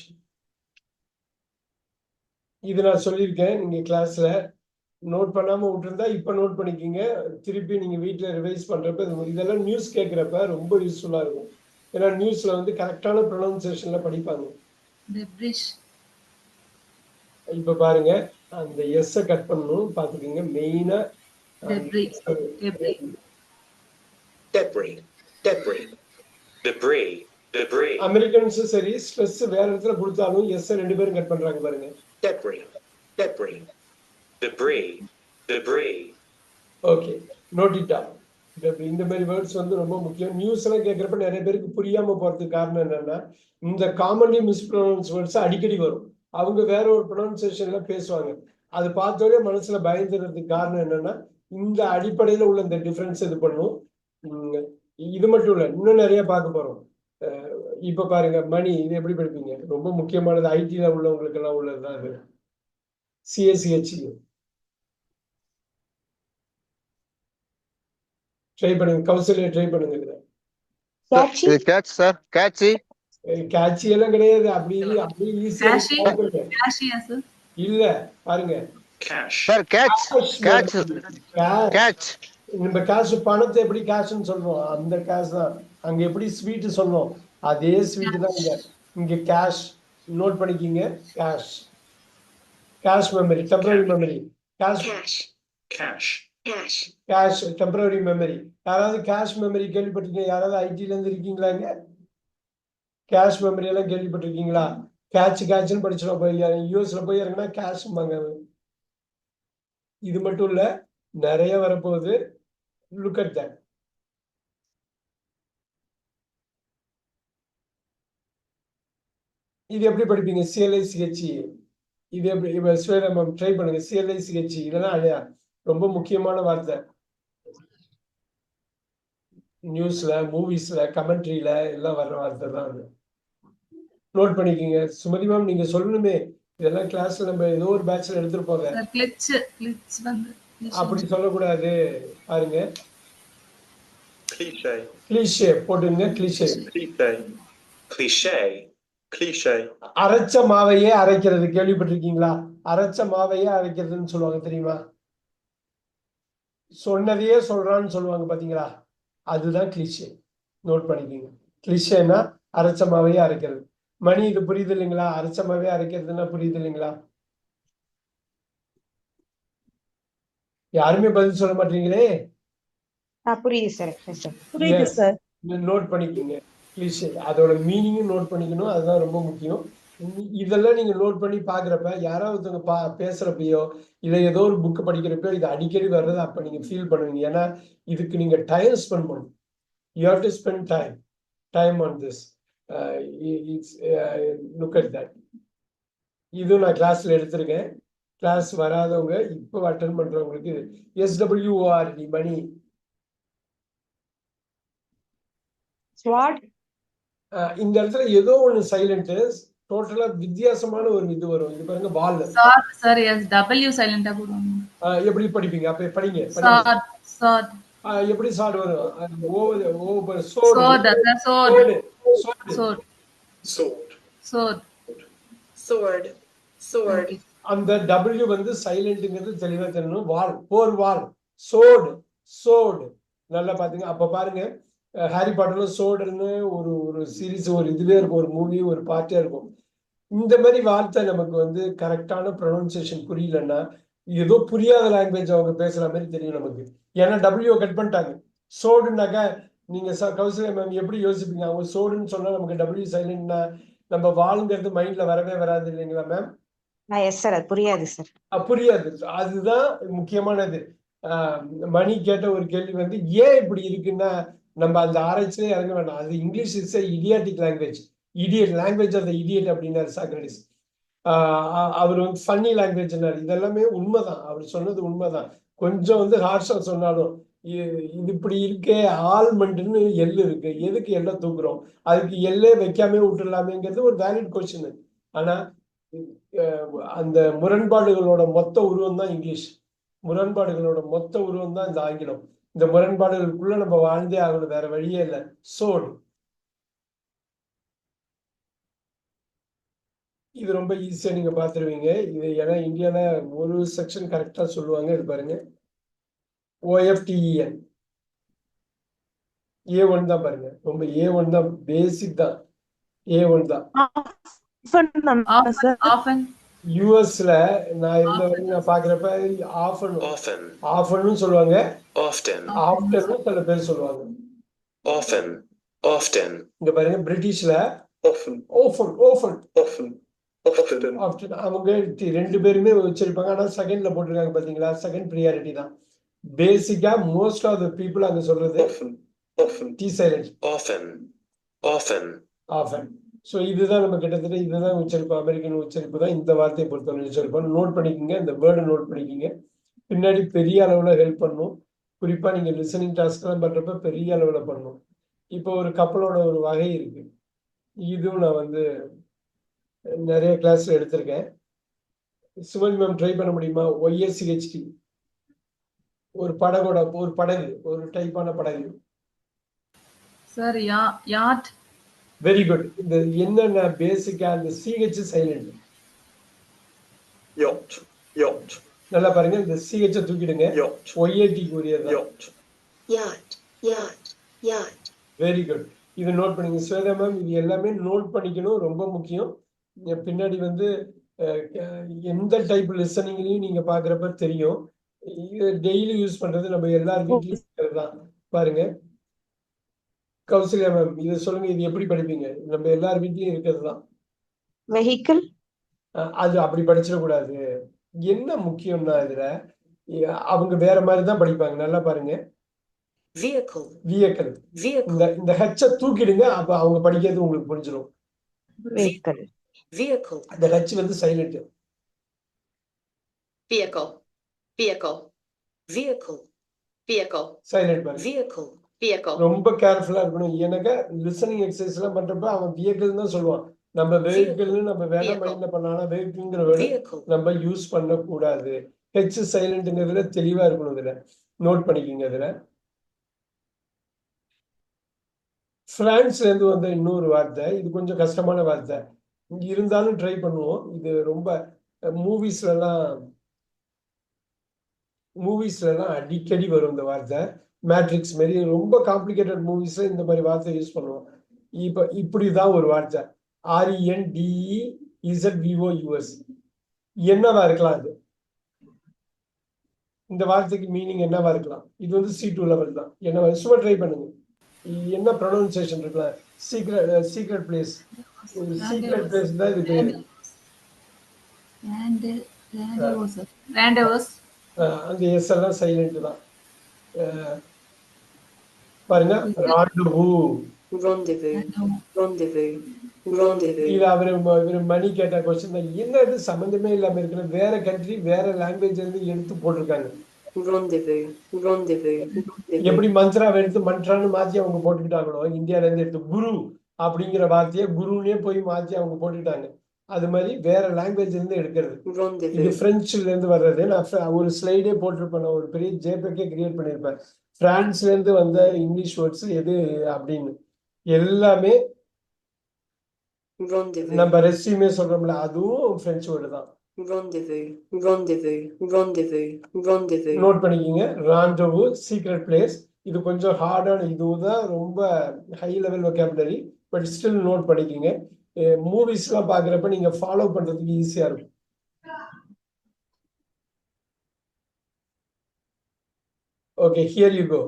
இது நான் சொல்லியிருக்கேன் நீங்க கிளாஸ்ல. நோட் பண்ணாம விட்டுருந்தா இப்ப நோட் பண்ணிக்கிங்க. திருப்பி நீங்க வீட்டுல ரிவைஸ் பண்றப்ப இதெல்லாம் நியூஸ் கேட்கிறப்ப ரொம்ப யூஸ்ஃபுல்லா இருக்கும். ஏன்னா நியூஸ்ல வந்து கரெக்டான ப்ரொனவுன்சியேஷன்ல படிப்பாங்க. டெப்ரிஷ். இப்ப பாருங்க, அந்த எஸ் கட் பண்ணணும் பாத்துக்கோங்க. மெயினா debris. Debris. Debris. Debris. Debris. Debris. அமெரிக்கன்ஸும் சரி, ஸ்ட்ரெஸ் வேற இடத்துல கொடுத்தாலும் எஸ் 2 பேரும் கட் பண்றாங்க பாருங்க. Debris. Debris. Debris. Debris. Okay, note it down. இந்த மாதிரி வேர்ட்ஸ் வந்து ரொம்ப முக்கியம். நியூஸ் எல்லாம் கேட்கறப்ப நிறைய பேருக்கு புரியாம போறதுக்கு காரணம் என்னன்னா, இந்த காமன்லி மிஸ்ப்ரொனவுன்ஸ் வேர்ட்ஸ் அடிக்கடி வரும். அவங்க வேற ஒரு ப்ரொனவுன்சியேஷன்ல பேசுவாங்க. அது பார்த்தோடே மனசுல பயந்துறதுக்கு காரணம் என்னன்னா, இந்த அடிப்படையில உள்ள இந்த டிஃபரன்ஸ் இது பண்ணும். இது மட்டும் இல்ல, இன்னும் நிறைய பார்க்க போறோம். இப்ப பாருங்க, மணி. இது எப்படி படிப்பீங்க? ரொம்ப முக்கியமானது. ஐடில உள்ளவங்களுக்கு எல்லாம் உள்ளதுதான் அது. சிஎஸ்சிஹெச். ட்ரை பண்ணுங்க, கௌசல்யா ட்ரை பண்ணுங்க. இதுல Catchy? இது கேட்ச் சார். கேட்சி கேட்சி எல்லாம் கிடையாது. அப்படி ஈஸியா கேஷி. Keshia sir? இல்ல பாருங்க. Cash. Sir catch catch catch. நம்ம காசு, பணத்தை எப்படி கேஷ்னு சொல்றோம், அந்த கேஷ் தான். அங்க எப்படி ஸ்வீட் சொன்னோம், அதே ஸ்வீட் தான் இங்க. இங்க கேஷ். நோட் பண்ணிக்கிங்க. Cash. Cache memory, temporary memory. Cash cash, Cash. cash, cash temporary memory. யாராவது கேஷ் மெமரி கேள்விப்பட்டிருக்கீங்க? யாராவது ஐடில இருந்து இருக்கீங்களா? இங்க கேஷ் மெமரி எல்லாம் கேள்விப்பட்டிருக்கீங்களா? கேட்ச்னு படிச்சிடும். போய் யூஎஸ்ல போய் இறங்கினா கேஷ்பாங்க. இது மட்டும் இல்ல, நிறைய வரப்போகுது. Look at that. இது எப்படி படிப்பீங்க? சிஎல்ஐசிஹெச். இது எப்படி ஸ்வேதம் ட்ரை பண்ணுங்க. சிஎல்ஐசிஹெச் இதெல்லாம் அழையா ரொம்ப முக்கியமான வார்த்தை. நியூஸ்ல, மூவிஸ்ல, கமெண்ட்ரியில எல்லாம் வர்ற வார்த்தை தான் அது. நோட் பண்ணிக்கோங்க. சுமதி மேம், நீங்க சொல்லணுமே, இதெல்லாம் கிளாஸ்ல நம்ம ஏதோ ஒரு பேட்ச்ல எடுத்துட்டு போங்க. Sir glitch. கிளிட்ச் வந்து அப்படி சொல்லக்கூடாது. பாருங்க, Cliche. கிளிஷே போட்டுங்க. கிளிஷே. Cliche. Cliche. Cliche. அரைச்ச மாவையே அரைக்கிறது கேள்விப்பட்டிருக்கீங்களா? அரைச்ச மாவையே அரைக்கிறதுன்னு சொல்லுவாங்க, தெரியுமா? சொன்னதையே சொல்றான்னு சொல்லுவாங்க பாத்தீங்களா? அதுதான் கிளிஷே. நோட் பண்ணிக்கோங்க. கிளிஷேனா அரைச்ச மாவையே அரைக்கிறது. மணி, இது புரியுது இல்லைங்களா? அரைச்ச மாவே அரைக்கிறதுன்னா புரியுது இல்லைங்களா? யாருமே பதில் சொல்ல மாட்டீங்களே. புரியுது சார். சார் புரியுது எஸ், சார். நோட் பண்ணிக்கோங்க கிளிஷே. அதோட மீனிங்கும் நோட் பண்ணிக்கணும், அதுதான் ரொம்ப முக்கியம். இதெல்லாம் நீங்க நோட் பண்ணி பாக்குறப்ப யாராவது ஒருத்தவங்க பேசுறப்பயோ இல்ல ஏதோ ஒரு புக் படிக்கிறப்போ இது அடிக்கடி வர்றது அப்ப நீங்க ஃபீல் பண்ணுவீங்க. ஏன்னா இதுக்கு நீங்க டைம் ஸ்பெண்ட் பண்ணணும். You have to spend time on this. Look at that. இதுவும் நான் கிளாஸ்ல எடுத்திருக்கேன். கிளாஸ் வராதவங்க இப்போ அட்டன் பண்றவங்களுக்கு SWORD மணி. ஸ்வாட் இந்த இடத்துல ஏதோ ஒண்ணு சைலண்ட், டோட்டலா வித்தியாசமான ஒரு இது வரும். இது பாருங்க வால். சார் எஸ் W சைலண்டா போடுவாங்க. எப்படி படிப்பீங்க? அப்ப படிங்க. சாட் எப்படி சாட் வரும்? Sword, sir, sword. Sword. Sword. Sword. Okay. அந்த W வந்து சைலண்ட்ங்கிறது தெளிவா தெரியணும். வால், போர் வால், சோடு. நல்லா பாத்தீங்க. அப்ப பாருங்க, ஹாரி பாட்டர்ல சோடுன்னு ஒரு சீரீஸ், ஒரு இதுவே இருக்கும், ஒரு மூவி, ஒரு பார்ட்டியா இருக்கும். இந்த மாதிரி வார்த்தை நமக்கு வந்து கரெக்டான ப்ரொனன்சியேஷன் புரியலன்னா ஏதோ புரியாத லாங்குவேஜ் அவங்க பேசுற மாதிரி தெரியும் நமக்கு. ஏன்னா W கட் பண்ணிட்டாங்க. சோடுனாக்கா நீங்க கௌசல்யா மேம் எப்படி யோசிப்பீங்க? அவங்க சோடுன்னு சொன்னா நமக்கு W சைலண்ட்னா நம்ம வாளுங்கிறது மைண்ட்ல வரவே வராது இல்லைங்களா மேம்? எஸ் சார், அது புரியாது சார். புரியாது. அதுதான் முக்கியமானது. மணி கேட்ட ஒரு கேள்வி வந்து ஏன் இப்படி இருக்குன்னா நம்ம அந்த ஆராய்ச்சியிலே இறங்க வேண்டாம். அது English is idiotic language. Idiot language of the idiot அப்படின்னாரு சாக்ரடிஸ். அவர் வந்து ஃபன்னி லாங்குவேஜ்னாரு. இதெல்லாமே உண்மைதான், அவர் சொன்னது உண்மைதான். கொஞ்சம் வந்து ஹார்ஷா சொன்னாலும் இது இப்படி இருக்கே. ஆல்மண்ட்னு எள்ளு இருக்கு, எதுக்கு எல்லை தூக்குறோம்? அதுக்கு எல்லே வைக்காமே விட்டுடலாமேங்கிறது ஒரு வேலிட் கொஸ்டின். ஆனா அந்த முரண்பாடுகளோட மொத்த உருவம் தான் இங்கிலீஷ். முரண்பாடுகளோட மொத்த உருவம் தான் இந்த ஆங்கிலம். இந்த முரண்பாடுகளுக்குள்ள நம்ம வாழ்ந்தே ஆகணும், வேற வழியே இல்லை. சோடு இது ரொம்ப ஈஸியா நீங்க பாத்துருவீங்க. இது ஏன்னா இந்தியால ஒரு செக்ஷன் கரெக்டா சொல்லுவாங்க. இது பாருங்க, OFTEN A1 தான் பாருங்க. ரொம்ப A1 தான், பேசிக் தான். A1 தான். Often. யூஎஸ்ல நான் இருந்த வரைக்கும் நான் பாக்குறப்ப ஆஃபன் சொல்லுவாங்க, ஆஃப்டர்னு சில பேர் சொல்லுவாங்க. இங்க பாருங்க, பிரிட்டிஷ்ல அவங்க ரெண்டு பேருமே வச்சிருப்பாங்க. ஆனா செகண்ட்ல போட்டிருக்காங்க பாத்தீங்களா? செகண்ட் ப்ரியாரிட்டி தான். பேசிக்கா மோஸ்ட் ஆஃப் த பீப்புள் அங்க சொல்றது டி சைலண்ட், ஆஃபன். ஸோ இதுதான் நம்ம கிட்டத்தட்ட இதுதான் உச்சரிப்பு. அமெரிக்கன் உச்சரிப்பு தான் இந்த வார்த்தையை பொறுத்தவரை உச்சரிப்பு. நோட் பண்ணிக்கோங்க, இந்த வேர்டை நோட் பண்ணிக்கோங்க. பின்னாடி பெரிய அளவுல ஹெல்ப் பண்ணும். குறிப்பா நீங்க லிசனிங் டாஸ்க் எல்லாம் பண்றப்ப பெரிய அளவுல பண்ணும். இப்போ ஒரு கப்பலோட ஒரு வகை இருக்கு. இதுவும் நான் வந்து நிறைய கிளாஸ்ல எடுத்திருக்கேன். சுமதி மேம் ட்ரை பண்ண முடியுமா? OSCHT ஒரு படகோட ஒரு படகு, ஒரு டைப்பான படகு. Sir, yacht. Very good. இந்த என்னென்ன பேசிக்கா அந்த CH சைலண்ட். Yacht. நல்லா பாருங்க, இந்த CH தூக்கிடுங்க. YAT கூடியது. Very good. இது நோட் பண்ணிங்க ஸ்வேதா மேம். இது எல்லாமே நோட் பண்ணிக்கணும், ரொம்ப முக்கியம். பின்னாடி வந்து எந்த டைப் லிசனிங்லையும் நீங்க பாக்குறப்ப தெரியும். இது டெய்லி யூஸ் பண்றது நம்ம எல்லார் வீட்லயும் தான். பாருங்க கௌசல்யா மேம், இது சொல்லுங்க, இது எப்படி படிப்பீங்க? நம்ம எல்லார் வீட்லயும் இருக்கிறது தான். வெஹிக்கிள். அது அப்படி படிச்சிடக்கூடாது. என்ன முக்கியம்னா இதுல அவங்க வேற மாதிரி தான் படிப்பாங்க. நல்லா பாருங்க, வியக்கல். இந்த ஹெச்ச தூக்கிடுங்க, அப்ப அவங்க படிக்கிறது உங்களுக்கு புரிஞ்சிடும். அந்த ஹெச் வந்து சைலண்ட். சைலண்ட் பாருங்க. ரொம்ப கேர்ஃபுல்லா இருக்கணும். எனக்கு லிசனிங் எக்ஸசைஸ் எல்லாம் பண்றப்ப அவன் வியக்கல் தான் சொல்லுவான். நம்ம வெஹிக்கிள்னு நம்ம வேலை மைண்ட்ல பண்ணாலும் வெஹிக்கிள்ங்கிற வேர்டு நம்ம யூஸ் பண்ண கூடாது. ஹெச் சைலண்ட்ங்கிறதுல தெளிவா இருக்கணும். இதுல நோட் பண்ணிக்கிங்க. இதுல பிரான்ஸ்ல இருந்து வந்த இன்னொரு வார்த்தை, இது கொஞ்சம் கஷ்டமான வார்த்தை இருந்தாலும் ட்ரை பண்ணுவோம். இது ரொம்ப மூவிஸ்ல எல்லாம் அடிக்கடி வரும் இந்த வார்த்தை. மேட்ரிக்ஸ் மாதிரி ரொம்ப காம்ப்ளிகேட்டட் மூவிஸ்ல இந்த மாதிரி வார்த்தை யூஸ் பண்ணுவோம். இப்ப இப்படிதான் ஒரு வார்த்தை RENDEZVOUS. என்னவா இருக்கலாம்? அது இந்த வார்த்தைக்கு மீனிங் என்னவா இருக்கலாம்? இது வந்து C2 லெவல் தான். என்ன சும்மா ட்ரை பண்ணுங்க. என்ன ப்ரொனன்சியேஷன் இருக்கலாம்? Secret place. சீக்ரெட் பிளேஸ் தான் இது பேரு. Rendezvous. அந்த எஸ் எல்லாம் சைலண்ட் தான். பாருங்க, ராண்டவு. Rendezvous. Rendezvous. Rendezvous. இது அவரு மணி கேட்ட கொஸ்டின் தான். என்ன இது சம்பந்தமே இல்லாம இருக்கிற வேற கண்ட்ரி வேற லாங்குவேஜ் இருந்து எடுத்து போட்டிருக்காங்க. Rendezvous. Rendezvous. எப்படி மந்த்ராவை எடுத்து மந்த்ரான்னு மாத்தி அவங்க போட்டுக்கிட்டாங்களோ, இந்தியால இருந்து எடுத்து குரு அப்படிங்கிற வார்த்தையை குருன்னே போய் மாத்தி அவங்க போட்டுட்டாங்க. அது மாதிரி வேற லாங்குவேஜ் இருந்து எடுக்கிறது. இது Rendezvous. பிரெஞ்சுல இருந்து வர்றது. நான் ஒரு ஸ்லைடே போட்டிருப்பேன், நான் ஒரு பெரிய ஜேபேக்கே கிரியேட் பண்ணியிருப்பேன். பிரான்ஸ்ல இருந்து வந்த இங்கிலீஷ் வேர்ட்ஸ் எது அப்படின்னு எல்லாமே Rendezvous. நம்ம ரெஸ்யூமே சொல்றோம்ல, அதுவும் பிரெஞ்சு வேர்டு தான். Rendezvous. Rendezvous. Rendezvous. Rendezvous. Note பண்ணிக்கிங்க. Rendezvous, secret place. இது கொஞ்சம் ஹார்டான, இதுதான் ரொம்ப high level vocabulary. But still note பண்ணிக்கிங்க. மூவிஸ் எல்லாம் பாக்குறப்ப நீங்க ஃபாலோ பண்றதுக்கு ஈஸியா இருக்கும். Okay, here you go.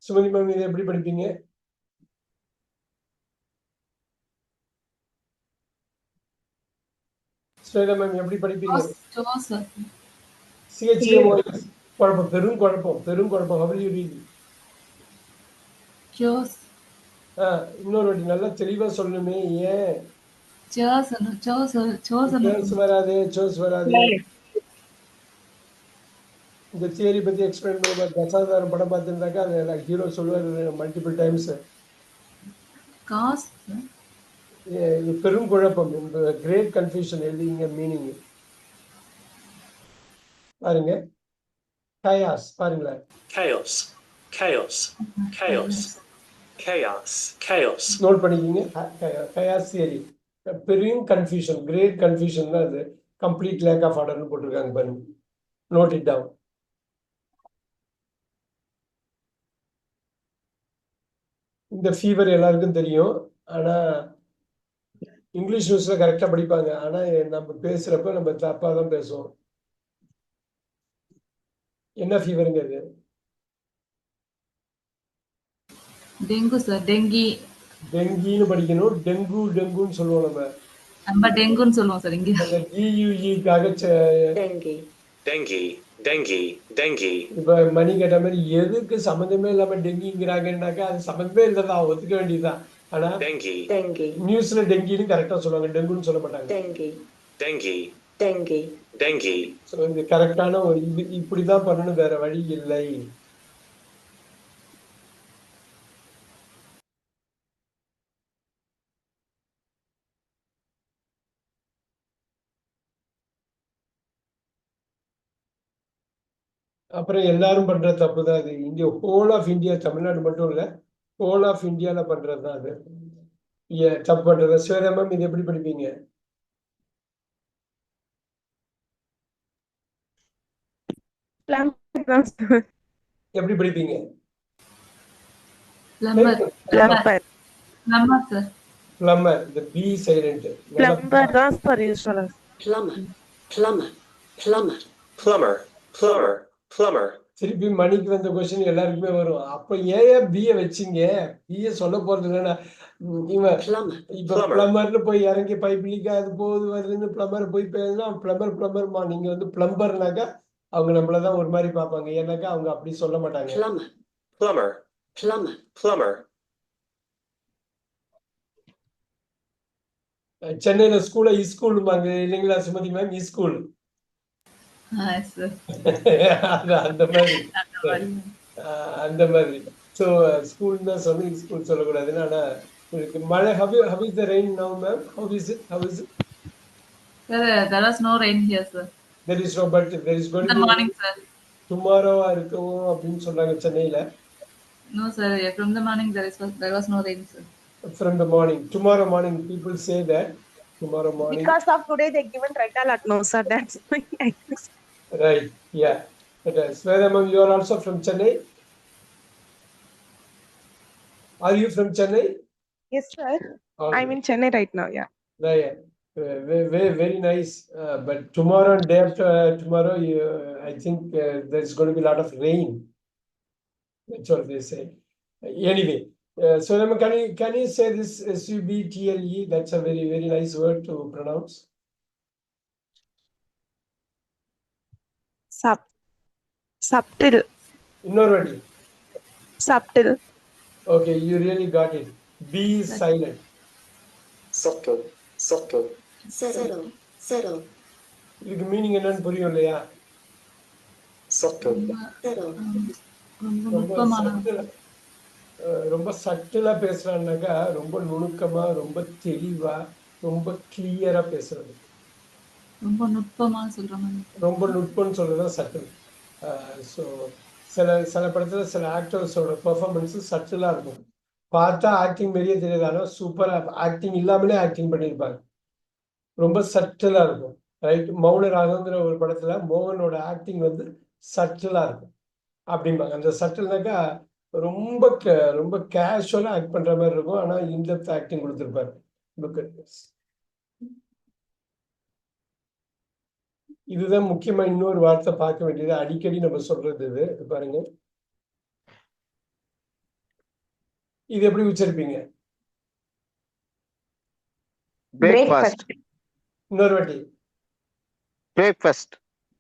Sumathi ma'am, இதை எப்படி படிப்பீங்க? ஸ்வேதா மேம் எப்படி படிப்பீங்க? CHAOS. குழப்பம், பெரும் குழப்பம், பெரும் குழப்பம். How will you read? இன்னொரு வாட்டி நல்லா தெளிவா சொல்லணுமே. ஏன் சோஸ் வராது, சோஸ் வராது. இந்த தியரி பத்தி எக்ஸ்பிளைன் பண்ணுவார். தசாவதாரம் படம் பார்த்துருந்தாக்கா அது ஹீரோ சொல்லுவார் மல்டிபிள் டைம்ஸ். இது பெரும் குழப்பம், கிரேட் கன்ஃபியூஷன். எழுதிங்க மீனிங் பாருங்க. கயாஸ் பாருங்களேன். Chaos, chaos, chaos, chaos, chaos. Note பண்ணிக்கிங்க. கயாஸ் தியரி பெரும் கன்ஃபியூஷன், கிரேட் கன்ஃபியூஷன் தான் அது. கம்ப்ளீட் லேக் ஆஃப் ஆர்டர்னு போட்டிருக்காங்க பாருங்க. Note it down. இந்த ஃபீவர் எல்லாருக்கும் தெரியும். ஆனா இங்கிலீஷ் நியூஸ்ல கரெக்டா படிப்பாங்க. ஆனா நம்ம பேசுறப்ப நம்ம தப்பா தான் பேசுவோம். என்ன ஃபீவருங்கிறது? Dengue sir. டெங்கின்னு படிக்கணும். டெங்குன்னு சொல்லுவோம். நம்ம டெங்குன்னு சொல்லுவோம் சார் இங்க. அந்த DUEக்காக Dengue. Dengue, dengue, dengue. இப்ப மணி கேட்ட மாதிரி எதுக்கு சம்மந்தமே இல்லாம டெங்கிங்கிறாங்கன்னாக்கா அது சம்மந்தமே இல்லதான், ஒத்துக்க வேண்டியதுதான். ஆனா Dengue, Dengue. நியூஸ்ல டெங்கின்னு கரெக்டா சொல்லுவாங்க, டெங்குன்னு சொல்ல மாட்டாங்க. Dengue. dengue, Dengue. dengue. So இது கரெக்டான ஒரு இது, இப்படிதான் பண்ணணும், வேற வழி இல்லை. அப்புறம் எல்லாரும் பண்ற தப்பு தான் அது. India, whole of India, Tamil Nadu மட்டும் இல்ல, ஹோல் ஆஃப் இந்தியால பண்றதுதான் அது. தப்பு பண்றது. ஸ்வேதா மேம், இது எப்படி படிப்பீங்க? எப்படி படிப்பீங்க? Plumber sir. பிளம்பர், இந்த பி சைலண்ட். பிளம்பர் தான் சார் யூஸ் பண்ண. Plumber. Plumber. Plumber. Plumber, plumber, plumber. திருப்பி மணிக்கு வந்த கொஸ்டின் எல்லாருக்குமே வரும். அப்ப ஏன் பிஏ வச்சீங்க? பிஏ சொல்ல போறது இல்லைன்னா இவன் Plumber. இப்ப பிளம்பர்னு போய் இறங்கி பைப் லீக் அது போகுது வருதுன்னு பிளம்பர் போய் பேசுனா பிளம்பர்மா. நீங்க வந்து பிளம்பர்னாக்கா அவங்க நம்மளதான் ஒரு மாதிரி பார்ப்பாங்க. ஏன்னாக்கா அவங்க அப்படி சொல்ல மாட்டாங்க. Plumber. Plumber, Plumber. plumber. சென்னையில ஸ்கூல்ல ஸ்கூலுமாங்க இல்லைங்களா சுமதி மேம்? ஸ்கூல் அந்த மாதிரி அந்த மாதிரி. ஸோ ஸ்கூல் தான் சொன்ன, ஸ்கூல் சொல்லக்கூடாதுன்னு. ஆனா மழை. How is the rain now, ma'am? How is it? Sir, there was no rain here, sir. There is no, but there is going In to the be morning, sir. tomorrow இருக்கும் அப்படின்னு சொல்றாங்க சென்னையில. No, sir. From the morning there was no rain, sir. From the morning, tomorrow morning, people say that tomorrow morning. Because of today they given red alert, no sir. That's why I think. Right, yeah. Sweta ma'am, you are also from Chennai? Are you from Chennai? Yes sir. Okay. I'm in Chennai right now. Yeah. Right. Very nice. But tomorrow and day after tomorrow, I think there's going to be a lot of rain. That's what they say. Anyway, so can you say this SUBTLE? That's a very nice word to pronounce. Subtle. Already. Subtle. Okay, you really got it. B is silent. Subtle. Subtle. Settle. Settle. இதுக்கு மீனிங் என்னன்னு புரியும் இல்லையா? Subtle. Settle. ரொம்ப ரொம்ப நுட்பமான ரொம்ப சட்டிலா பேசுறான்னாக்கா ரொம்ப நுணுக்கமா, ரொம்ப தெளிவா, ரொம்ப கிளியரா பேசுறது. ரொம்ப நுட்பமா சொல்ற மாதிரி. ரொம்ப நுட்பம்னு சொல்றதுதான் சட்டில். ஸோ சில படத்துல சில ஆக்டர்ஸோட பெர்ஃபார்மன்ஸ் சட்டிலா இருக்கும். பார்த்தா ஆக்டிங் மாதிரியே தெரியாது, ஆனால் சூப்பரா ஆக்டிங் இல்லாமலே ஆக்டிங் பண்ணியிருப்பாங்க. ரொம்ப சட்டிலா இருக்கும். ரைட். மௌன ராகங்கிற ஒரு படத்துல மோகனோட ஆக்டிங் வந்து சட்டிலா இருக்கும் அப்படிம்பாங்க. அந்த சட்டில்னாக்கா ரொம்ப கேஷுவலா ஆக்ட் பண்ற மாதிரி இருக்கும், ஆனா இன்டெப்த் ஆக்டிங் கொடுத்துருப்பாரு. Look at this. இதுதான் முக்கியமா இன்னொரு வார்த்தை பார்க்க வேண்டியது, அடிக்கடி நம்ம சொல்றது இது பாருங்க. இது எப்படி உச்சரிப்பீங்க? பிரேக்ஃபாஸ்ட். இன்னொரு வாட்டி. பிரேக்ஃபாஸ்ட்.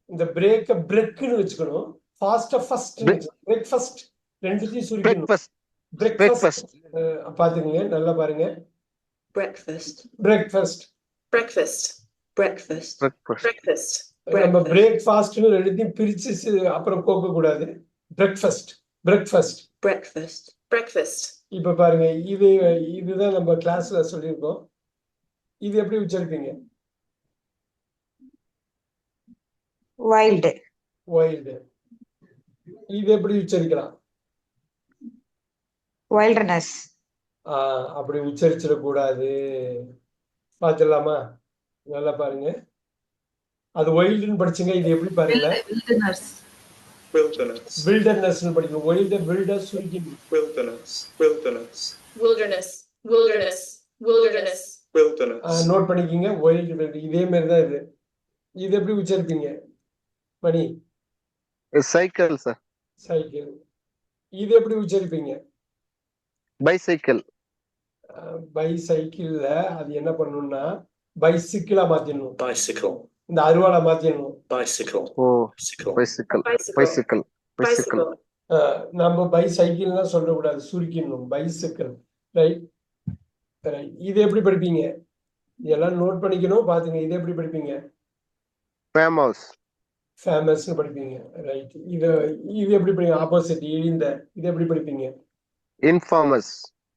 இந்த பிரேக்க பிரேக்னு வச்சுக்கணும், ஃபாஸ்டா ஃபர்ஸ்ட். பிரேக்ஃபாஸ்ட் ரெண்டுத்தையும் சுருக்கணும். பிரேக்ஃபாஸ்ட். பிரேக்ஃபாஸ்ட் பாத்துக்கங்க, நல்லா பாருங்க. Breakfast. Breakfast. Breakfast. Breakfast. Breakfast. நம்ம பிரேக்ஃபாஸ்ட்னு ரெண்டுத்தையும் பிரிச்சு அப்புறம் கோக்க கூடாது. பிரேக்ஃபாஸ்ட். பிரேக்ஃபாஸ்ட். Breakfast. Breakfast. இப்ப பாருங்க, இதுதான் நம்ம கிளாஸ்ல சொல்லியிருக்கோம். இது எப்படி உச்சரிப்பீங்க? வைல்டு. வைல்டு. இது எப்படி உச்சரிக்கலாம்? வைல்டர்னஸ். அப்படி உச்சரிச்சிடக்கூடாது. பார்த்துடலாமா? நல்லா பாருங்க. அது வைல்டுன்னு படிச்சுங்க, இது எப்படி பாருங்க? வில்டர்னஸ். Wilderness. வில்டர்னஸ்னு படிக்கணும். வைல்டு வில்டர் சுருக்கி. Wilderness. Wilderness. Wilderness. Wilderness. Wilderness. Wilderness. Note பண்ணிக்கிங்க. வைல்டு இதே மாதிரி தான் இது. இது எப்படி உச்சரிப்பீங்க மணி? Cycle sir. சைக்கிள். இது எப்படி உச்சரிப்பீங்க? பைசைக்கிள். பைசைக்கிள்ல அது என்ன பண்ணணும்னா பைசிக்கிளா மாத்திடணும். Bicycle. இந்த அருவாளை மாத்திடணும். Bicycle. ஓ Bicycle. Bicycle. Bicycle. Bicycle. Bicycle. Bicycle. நம்ம பைசைக்கிள்னா சொல்லக்கூடாது, சுருக்கிடணும். பைசிக்கிள். ரைட். இது எப்படி படிப்பீங்க? இதெல்லாம் நோட் பண்ணிக்கணும். பாத்துங்க, இது எப்படி படிப்பீங்க? ஃபேமஸ். ஃபேமஸ்னு படிப்பீங்க. ரைட். இது எப்படி படிப்பீங்க? ஆப்போசிட், இழிந்த. இது எப்படி படிப்பீங்க? இன்ஃபார்மஸ்.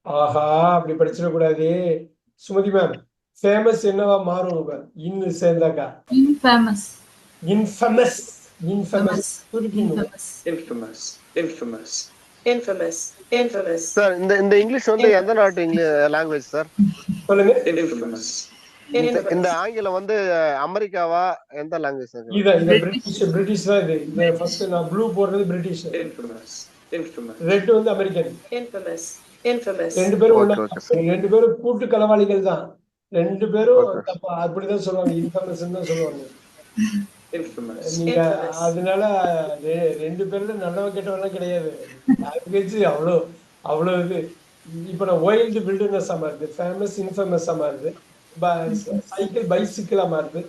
ஆஹா, அப்படி படிச்சிடக்கூடாது. சுமதி மேம், ஃபேமஸ் என்னவா மாறும் இன்னு சேர்ந்தாக்கா? இன்ஃபேமஸ். இன்ஃபேமஸ். இன்ஃபேமஸ் சுருக்கிடணும். Infamous. Infamous. Infamous. Infamous. Sir இந்த இங்கிலீஷ் வந்து எந்த நாட்டு லாங்குவேஜ் சார்? சொல்லுங்க. Infamous. இந்த ஆங்கிலம் வந்து அமெரிக்காவா எந்த லாங்குவேஜ் சார்? இது பிரிட்டிஷ் தான். இது ஃபர்ஸ்ட் நான் ப்ளூ போடுறது பிரிட்டிஷ், Infamous. Infamous. ரெட் வந்து அமெரிக்கன். Infamous. Infamous. ரெண்டு பேரும் Okay, okay, sir. ரெண்டு பேரும் கூட்டு களவாளிகள் தான். ரெண்டு பேரும் Okay. தப்பா அப்படிதான் சொல்லுவாங்க. இன்ஃபேமஸ் தான் சொல்லுவாங்க. Infamous. நீங்க Infamous. அதனால ரெண்டு பேர்ல நல்லவன் கெட்டவன்லாம் கிடையாது. லாங்குவேஜ் அவ்வளோ இது. இப்ப நான் வைல்டு வில்டர்னஸ் மாறுது, ஃபேமஸ் இன்ஃபேமஸ் மாறுது, சைக்கிள் பைசிக்கிளா மாறுது.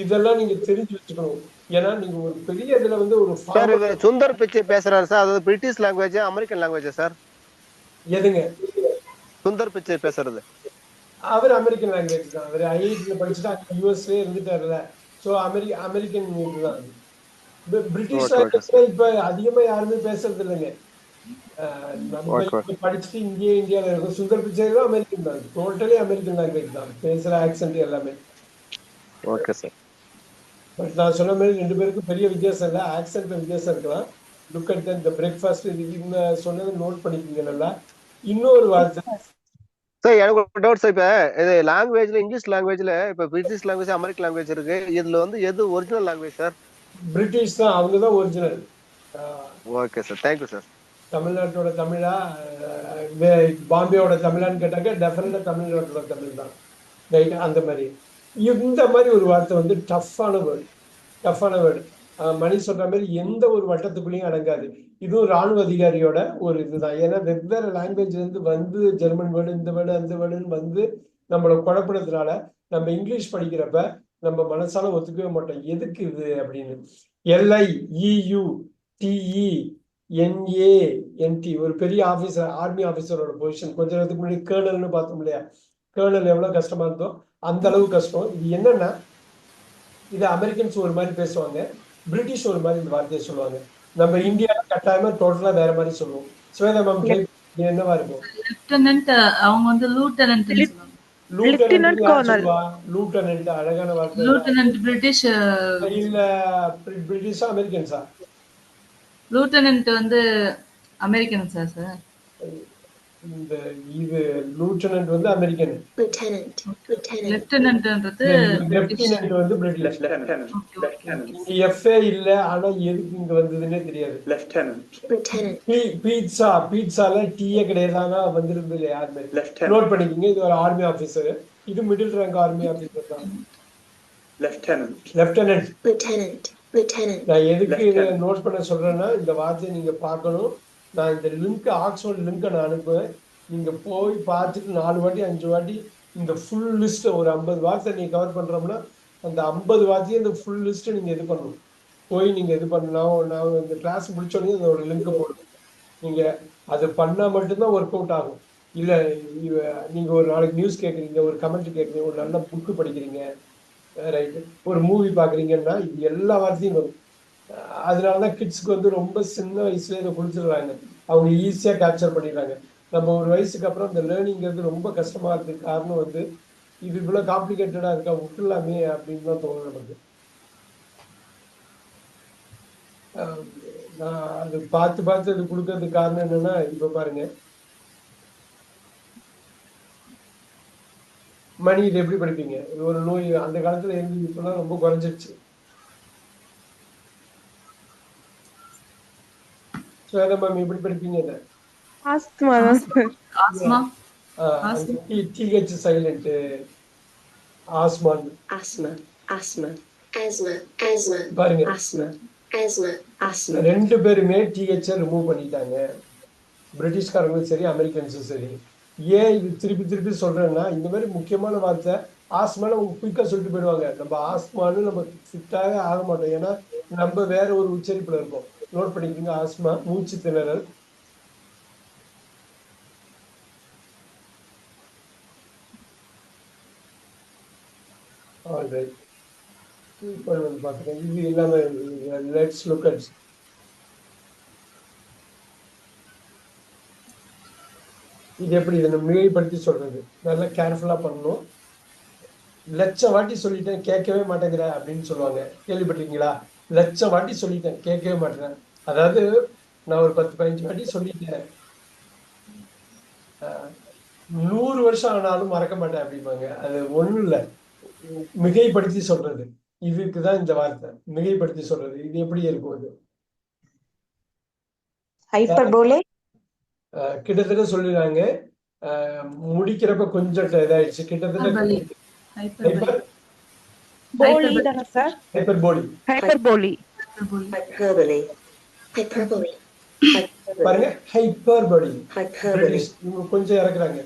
இதெல்லாம் நீங்க தெரிஞ்சு வச்சுக்கணும். ஏன்னா நீங்க ஒரு பெரிய இதுல வந்து ஒரு சார் இவர் சுந்தர் பிச்சை பேசுறாரு சார், அதாவது British language American language sir? எதுங்க? சுந்தர் பிச்சை பேசுறது அவர் அமெரிக்கன் லாங்குவேஜ் தான். அவர் ஐஐடில படிச்சுட்டு அங்க யூஎஸ்ல இருந்துட்டாருல. ஸோ அமெரிக்கன் தான். பிரிட்டிஷ் லாங்குவேஜ் இப்ப அதிகமா யாருமே பேசுறது இல்லைங்க. நம்ம படிச்சுட்டு இந்தியாவில இருக்கும். சுந்தர் பிச்சை தான் அமெரிக்கன் தான். டோட்டலி அமெரிக்கன் லாங்குவேஜ் தான். பேசுற ஆக்சென்ட் எல்லாமே. Okay sir. பட் நான் சொன்ன மாதிரி ரெண்டு பேருக்கும் பெரிய வித்தியாசம் இல்லை. ஆக்சென்ட்ல வித்தியாசம் இருக்கலாம். லுக் அட் இந்த பிரேக்ஃபாஸ்ட் இந்த சொன்னதை நோட் பண்ணிக்கோங்க நல்லா. இன்னொரு வார்த்தை சார், எனக்கு ஒரு டவுட் சார். இப்ப இது லாங்குவேஜ்ல இங்கிலீஷ் லாங்குவேஜ்ல இப்ப பிரிட்டிஷ் லாங்குவேஜ் அமெரிக்கன் லாங்குவேஜ் இருக்கு. இதுல வந்து எது ஒரிஜினல் லாங்குவேஜ் சார்? பிரிட்டிஷ் தான். அவங்க தான் original. Okay sir, thank you sir. தமிழ்நாட்டோட தமிழா பாம்பேவோட தமிழான்னு கேட்டாக்க டெஃபினட்டா தமிழ்நாட்டோட தமிழ் தான். ரைட். அந்த மாதிரி இந்த மாதிரி ஒரு வார்த்தை வந்து டஃப்பான வேர்டு. மணி சொல்ற மாதிரி எந்த ஒரு வட்டத்துக்குள்ளேயும் அடங்காது. இதுவும் ராணுவ அதிகாரியோட ஒரு இதுதான். ஏன்னா வெவ்வேறு லாங்குவேஜ்ல இருந்து வந்து ஜெர்மன் வேர்டு இந்த வேர்டு அந்த வேர்டுன்னு வந்து நம்மளை குழப்பினதுனால நம்ம இங்கிலீஷ் படிக்கிறப்ப நம்ம மனசால ஒத்துக்கவே மாட்டோம் எதுக்கு இது அப்படின்னு. LIEU TE NANT ஒரு பெரிய ஆபீசர், ஆர்மி ஆபீசரோட பொசிஷன். கொஞ்ச நேரத்துக்கு முன்னாடி கேர்னல்னு பார்த்தோம் இல்லையா, கேர்னல் எவ்வளவு கஷ்டமா இருந்தோ அந்த அளவு கஷ்டம். இது என்னன்னா, இது அமெரிக்கன்ஸ் ஒரு மாதிரி பேசுவாங்க, பிரிட்டிஷ் ஒரு மாதிரி இந்த வார்த்தையை சொல்லுவாங்க. நம்ம இந்தியால கட்டாயமா டோட்டலா வேற மாதிரி சொல்லுவோம். ஸ்வேதா மேம் என்னவா இருக்கும்? லெப்டினன்ட், அவங்க வந்து லூட்டனன்ட் சொல்லுவாங்க. லூட்டனன்ட் சொல்லுவா. லூட்டனன்ட் அழகான வார்த்தை. லூட்டனன்ட் பிரிட்டிஷ் இல்ல பிரிட்டிஷா அமெரிக்கன்ஸா? லூட்டனன்ட் வந்து அமெரிக்கன் சார். இந்த இது லூட்டனன்ட் வந்து அமெரிக்கன், Lieutenant. Lieutenant. லெப்டினன்ட்ன்றது லெப்டினன்ட் வந்து பிரிட்டிஷ். Lieutenant. எஃப்ஏ இல்ல, ஆனா எதுக்கு இங்க வந்ததுன்னே தெரியாது. Lieutenant. Lieutenant. பீட்சால டீயே கிடையாது வந்திருந்தது யாருமே. Lieutenant. நோட் பண்ணிக்கோங்க, இது ஒரு ஆர்மி ஆபீசர், இது மிடில் ரேங்க் ஆர்மி ஆபீசர் தான். Lieutenant. லெப்டினன்ட். Lieutenant. Lieutenant. நான் எதுக்கு இதை நோட் பண்ண சொல்றேன்னா, இந்த வார்த்தையை நீங்க பார்க்கணும். நான் இந்த லிங்க், ஆக்ஸ்போர்ட் லிங்கை நான் அனுப்புவேன். நீங்க போய் பார்த்துட்டு 4 வாட்டி 5 வாட்டி இந்த ஃபுல் லிஸ்ட், ஒரு 50 வார்த்தை நீங்க கவர் பண்றோம்னா அந்த 50 வார்த்தையும் இந்த ஃபுல் லிஸ்ட் நீங்க இது பண்ணணும். போய் நீங்க இது பண்ணலாம். நான் இந்த கிளாஸ் முடிச்சோடனே அந்த ஒரு லிங்க் போடுவேன். நீங்க அது பண்ணா மட்டும்தான் ஒர்க் அவுட் ஆகும். இல்ல நீங்க ஒரு நாளைக்கு நியூஸ் கேட்குறீங்க, ஒரு கமெண்ட் கேட்குறீங்க, ஒரு நல்ல புக்கு படிக்கிறீங்க, ரைட்டு, ஒரு மூவி பாக்குறீங்கன்னா இது எல்லா வார்த்தையும் வரும். அதனாலதான் கிட்ஸ்க்கு வந்து ரொம்ப சின்ன வயசுல இதை கொடுத்துடுறாங்க. அவங்க ஈஸியா கேப்சர் பண்ணிடுறாங்க. நம்ம ஒரு வயசுக்கு அப்புறம் இந்த லேர்னிங்கிறது ரொம்ப கஷ்டமா இருக்கு. காரணம் வந்து இது இவ்வளவு காம்ப்ளிகேட்டடா இருக்கா, விட்டுலாமே அப்படின்னு தான் தோணும் நமக்கு. நான் அது பார்த்து அது கொடுக்கறதுக்கு காரணம் என்னன்னா, இப்ப பாருங்க மணி இது எப்படி படிப்பீங்க? ஒரு நோய் அந்த காலத்துல இருந்து இப்பெல்லாம் ரொம்ப குறைஞ்சிருச்சு. ஸ்வேதா மேம் எப்படி படிப்பீங்க இதை? ஆஸ்துமா தான் சார். ஆஸ்மா. TH சைலண்ட், ஆஸ்மான் Asthma. Asthma. Asthma. Asthma. பாருங்க, Asthma. Asthma. Asthma. ரெண்டு பேருமே TH ரிமூவ் பண்ணிட்டாங்க, பிரிட்டிஷ்காரங்களும் சரி அமெரிக்கன்ஸும் சரி. ஏன் இது திருப்பி சொல்றேன்னா, இந்த மாதிரி முக்கியமான வார்த்தை ஆஸ்மான்னு அவங்க குயிக்கா சொல்லிட்டு போயிடுவாங்க. நம்ம ஆஸ்மான்னு நம்ம ஃபிட்டாக ஆக மாட்டோம், ஏன்னா நம்ம வேற ஒரு உச்சரிப்புல இருக்கோம். நோட் பண்ணிக்கோங்க, ஆஸ்மா மூச்சு திணறல். ஆல்ரைட், இப்போ வந்து பார்க்குறேன். இது எல்லாமே லெட்ஸ் லுக் அட். இது எப்படி இதை மிகைப்படுத்தி சொல்றது, நல்லா கேர்ஃபுல்லா பண்ணணும். லட்சம் வாட்டி சொல்லிட்டேன் கேட்கவே மாட்டேங்கிற அப்படின்னு சொல்லுவாங்க, கேள்விப்பட்டிருக்கீங்களா? லட்சம் வாட்டி சொல்லிட்டேன் கேட்கவே மாட்டேன். அதாவது நான் ஒரு 10-15 வாட்டி சொல்லிட்டேன், 100 வருஷம் ஆனாலும் மறக்க மாட்டேன் அப்படிம்பாங்க. அது ஒண்ணும் இல்லை, மிகைப்படுத்தி சொல்றது. இதுக்குதான் இந்த வார்த்தை, மிகைப்படுத்தி சொல்றது. இது எப்படி இருக்கும்? இது ஹைப்பர்போலே. கிட்டத்தட்ட சொல்லிடுறாங்க. முடிக்கிறப்ப கொஞ்சம் இதாயிடுச்சு. கிட்டத்தட்ட போலி தானே சார்? ஹைப்பர்போலி. ஹைப்பர்போலி. Hyperbole. Hyperbole. பாருங்க, ஹைப்பர்போலி. Hyperbole. இவங்க கொஞ்சம் இறக்குறாங்க.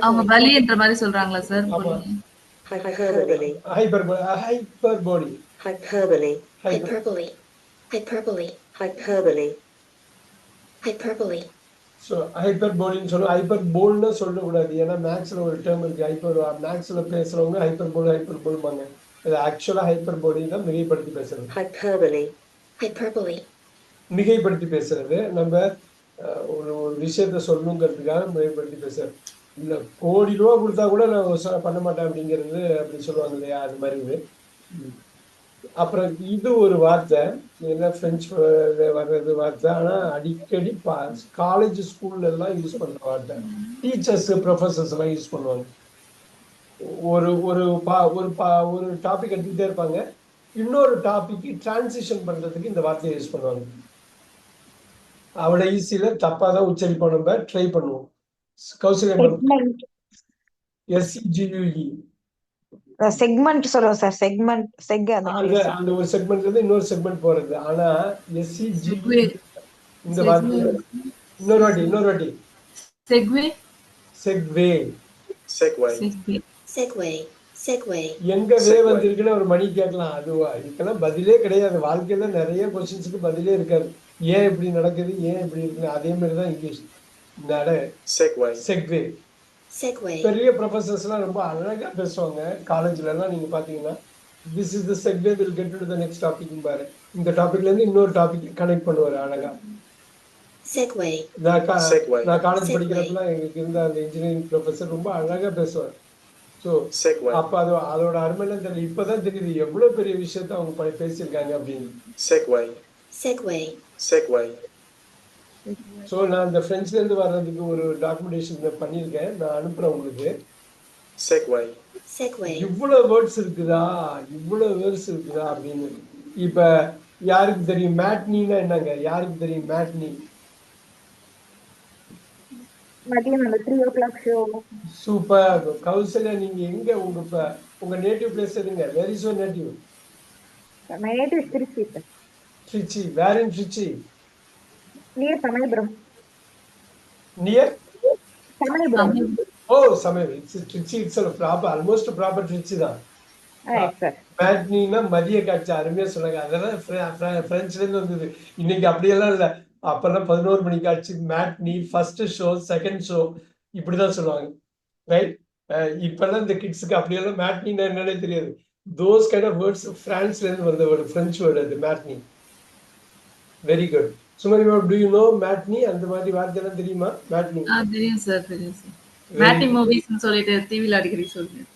அவங்க பலின்ற மாதிரி சொல்றாங்களா sir? Hyperbole. Hyperbole. Hyperbole. Hyperbole. Hyperbole. Hyperbole. Hyperbole. Hyperbole. So ஹைப்பர்போலின்னு சொல்லுவோம். ஹைப்பர்போல்னு சொல்லக்கூடாது, ஏன்னா மேக்ஸ்ல ஒரு டேர்ம் இருக்கு. மேக்ஸ்ல பேசுறவங்க ஹைப்பர்போல்பாங்க. இது ஆக்சுவலா ஹைப்பர்போலி தான் மிகைப்படுத்தி பேசுறது. Hyperbole. Hyperbole. மிகைப்படுத்தி பேசுறது நம்ம ஒரு விஷயத்த சொல்லணுங்கிறதுக்காக மிகைப்படுத்தி பேசுறது. இல்ல கோடி ரூபா கொடுத்தா கூட நான் பண்ண மாட்டேன் அப்படிங்கிறது அப்படி சொல்லுவாங்க இல்லையா, அது மாதிரி இது. அப்புறம் இது ஒரு வார்த்தை, என்ன பிரெஞ்சு வர்றது வார்த்தை, ஆனா அடிக்கடி காலேஜ் ஸ்கூல்ல எல்லாம் யூஸ் பண்ற வார்த்தை. டீச்சர்ஸ் ப்ரொஃபசர்ஸ் எல்லாம் யூஸ் பண்ணுவாங்க. ஒரு ஒரு ஒரு டாபிக் எடுத்துக்கிட்டே இருப்பாங்க, இன்னொரு டாபிக் டிரான்சிஷன் பண்றதுக்கு இந்த வார்த்தையை யூஸ் பண்ணுவாங்க. அவ்வளவு ஈஸியில தப்பாதான் உச்சரிப்போம், நம்ம ட்ரை பண்ணுவோம். கௌசல்யா SEGUE செக்மெண்ட் சொல்லுவோம் சார், செக்மெண்ட் செக் அந்த மாதிரி அந்த சார். அந்த ஒரு செக்மெண்ட்ல இருந்து இன்னொரு செக்மெண்ட் போறது. ஆனா எஸ்சிஜி செக்வே இந்த வார்த்தை இன்னொரு வாட்டி segue segue. Segway. Segue Segway. Segway. எங்க வே Segway. வந்திருக்குன்னு ஒரு மணி கேட்கலாம். அதுவா? இதுக்கெல்லாம் பதிலே கிடையாது. வாழ்க்கையில நிறைய கொஸ்டின்ஸுக்கு பதிலே இருக்காது. ஏன் இப்படி நடக்குது, ஏன் இப்படி இருக்குன்னு. அதே மாதிரிதான் இங்கிலீஷ். Segway. செக்வே. Segway. பெரிய ப்ரொஃபசர்ஸ் எல்லாம் ரொம்ப அழகா பேசுவாங்க. காலேஜ்ல எல்லாம் நீங்க பாத்தீங்கன்னா this is the segue, will get to the next topic பாரு. இந்த டாபிக்ல இருந்து இன்னொரு டாபிக் கனெக்ட் பண்ணுவாரு அழகா. Segway. Segway. நான் காலேஜ் Segway. படிக்கிறப்பெல்லாம் எங்களுக்கு இருந்த அந்த இன்ஜினியரிங் ப்ரொஃபசர் ரொம்ப அழகா பேசுவார். So Segway. அப்ப அதோட அருமைலாம் தெரியல. இப்பதான் தெரியுது எவ்வளவு பெரிய விஷயத்த அவங்க பேசியிருக்காங்க அப்படின்னு. Segway. Segway. Segway. ஸோ நான் இந்த பிரெஞ்சுல இருந்து வர்றதுக்கு ஒரு டாக்குமெண்டேஷன் பண்ணியிருக்கேன். நான் அனுப்புறேன் உங்களுக்கு. Segway. Segway. இவ்வளவு வேர்ட்ஸ் இருக்குதா, இவ்வளவு வேர்ட்ஸ் இருக்குதா அப்படின்னு. இப்ப யாருக்கு தெரியும் மேட்னின்னா என்னங்க? யாருக்கு தெரியும் மேட்னி? மதியம் அந்த 3 o'clock ஷோ. சூப்பர். கௌசல்யா, நீங்க எங்க உங்க நேட்டிவ் பிளேஸ் எதுங்க? Where is your native? My native is Trichy sir. Trichy. Where in Trichy? Near Samayapuram. Near Samayapuram. சமயம். Trichy it's proper, almost proper Trichy தான். சார். மேட்னின்னா மதிய காட்சி. அருமையா சொன்னாங்க. அதெல்லாம் பிரெஞ்சுல இருந்து வந்தது. இன்னைக்கு அப்படியெல்லாம் இல்ல. அப்பெல்லாம் 11 மணி காட்சி, matinee, first show, second show, இப்படிதான் சொல்லுவாங்க. ரைட்? இப்பெல்லாம் இந்த கிட்ஸுக்கு அப்படியெல்லாம் மேட்னின்னா என்னன்னே தெரியாது. தோஸ் கைண்ட் ஆஃப் வேர்ட்ஸ் பிரான்ஸ்ல இருந்து வந்த வேர்டு, பிரெஞ்சு வேர்டு அது matinee. Very good. Sumathi ma'am, to you know matinee? அந்த மாதிரி வார்த்தையெல்லாம் தெரியுமா? மேட்னி தெரியும் சார், தெரியும் சார். மேட்டி மூவிஸ்னு சொல்லிட்டு டிவில அடிக்கடி சொல்லுவேன்.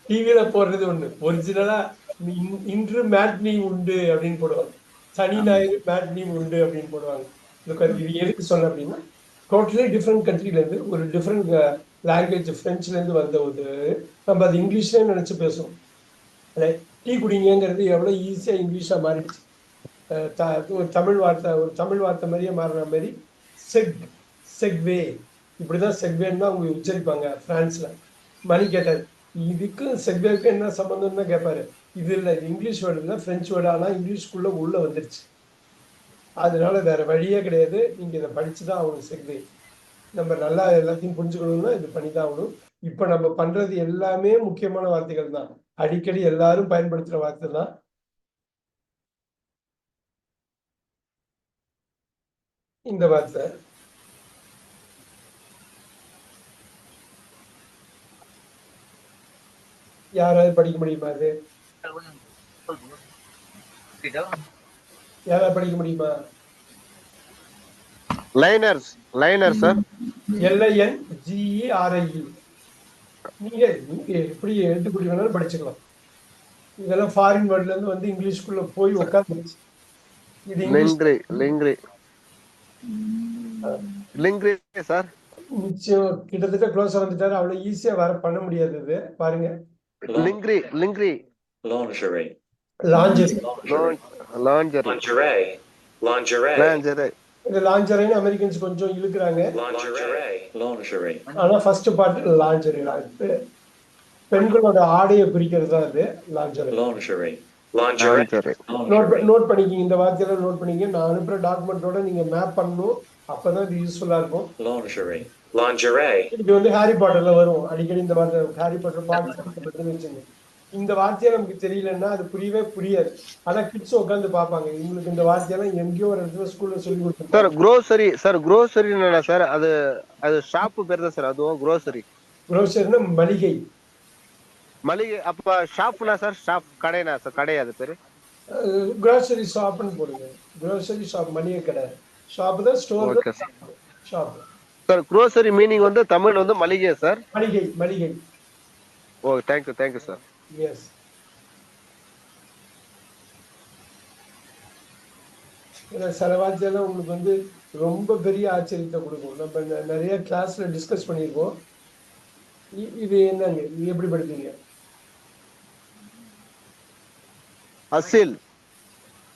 டிவில போடுறது ஒண்ணு. ஒரிஜினலா இன்று மேட்னி உண்டு அப்படின்னு போடுவாங்க. சனி ஞாயிறு மேட்னி உண்டு அப்படின்னு போடுவாங்க. இது எதுக்கு சொன்ன அப்படின்னா, டோட்டலி டிஃப்ரெண்ட் கண்ட்ரில இருந்து ஒரு டிஃப்ரெண்ட் லாங்குவேஜ், பிரெஞ்சுல இருந்து வந்த ஒரு நம்ம அது இங்கிலீஷ்லயே நினைச்சு பேசுவோம். டீ குடிங்கிறது எவ்வளவு ஈஸியா இங்கிலீஷா மாறிடுச்சு. ஒரு தமிழ் வார்த்தை மாதிரியே மாறின மாதிரி செக்வே. இப்படிதான் செக்வேன்னு அவங்க உச்சரிப்பாங்க பிரான்ஸ்ல. மணி கேட்டாரு, இதுக்கும் செக்வேக்கு என்ன சம்பந்தம்னு கேட்பாரு. இது இல்லை, இங்கிலீஷ் வேர்டு இல்லை, பிரெஞ்சு வேர்டு. ஆனா இங்கிலீஷ்குள்ள உள்ள வந்துருச்சு. அதனால வேற வழியே கிடையாது. நீங்க இதை படிச்சுதான் ஆகணும். செக்வே நம்ம நல்லா எல்லாத்தையும் புரிஞ்சுக்கணும்னா இது பண்ணிதான் ஆகணும். இப்ப நம்ம பண்றது எல்லாமே முக்கியமான வார்த்தைகள் தான். அடிக்கடி எல்லாரும் பயன்படுத்துற வார்த்தை தான். இந்த வார்த்தை யாராவது படிக்க முடியுமா? அது யாராவது படிக்க முடியுமா? Liners sir. LINGERIE. நீங்க எப்படி எடுத்துக்கிட்டு வேணாலும் படிச்சுக்கலாம். இதெல்லாம் ஃபாரின் வேர்ட்ல இருந்து வந்து இங்கிலீஷ்குள்ள போய் உட்காந்துருச்சு. இது லிங்க்ரி சார். நிச்சயம் கிட்டத்தட்ட க்ளோஸா வந்துட்டாரு. அவ்வளவு ஈஸியா பண்ண முடியாது. இது பாருங்க. லிங்க்ரி. Lingerie. லாஞ்சரி. Lingerie. Lingerie. இது லாஞ்சரின்னு அமெரிக்கன்ஸ் கொஞ்சம் இழுக்கிறாங்க. Lingerie. ஆனா ஃபர்ஸ்ட் பார்ட் லாஞ்சரி. பெண்களோட ஆடையை குறிக்கிறது தான் அது லாஞ்சரி. நோட் பண்ணிக்கிங்க. இந்த வார்த்தையெல்லாம் நோட் பண்ணிக்கிங்க. நான் அனுப்புற டாக்குமெண்டோட நீங்க மேப் பண்ணணும். அப்பதான் இது யூஸ்ஃபுல்லா இருக்கும். Lingerie. இது வந்து ஹாரி பாட்டர்ல வரும் அடிக்கடி. இந்த வார்த்தை ஹாரி பாட்டர் பாட்டு வச்சுங்க. இந்த வார்த்தையை நமக்கு தெரியலன்னா அது புரியாது. ஆனா கிட்ஸ் உட்காந்து பாப்பாங்க. இவங்களுக்கு இந்த வார்த்தையெல்லாம் எங்கேயோ ஒரு இடத்துல ஸ்கூல்ல சொல்லி கொடுத்தாங்க. Sir grocery sir. அது ஷாப் பேர் தான் சார். அதுவும் க்ரோசரினா மளிகை. அப்ப ஷாப்னா சார்? ஷாப் கடைனா சார்? கடை அது பேரு க்ரோசரி ஷாப்னு போடுங்க. க்ரோசரி ஷாப் மளிகை கடை. ஷாப் தான் store. Shop sir. Grocery meaning வந்து தமிழ் வந்து மளிகை சார். மளிகை. ஓ, தேங்க்யூ சார். எஸ். சில வார்த்தையெல்லாம் உங்களுக்கு வந்து ரொம்ப பெரிய ஆச்சரியத்தை கொடுக்கும். நம்ம நிறைய கிளாஸ்ல டிஸ்கஸ் பண்ணியிருக்கோம். இது என்னங்க? இது எப்படி படிப்பீங்க? அசில்.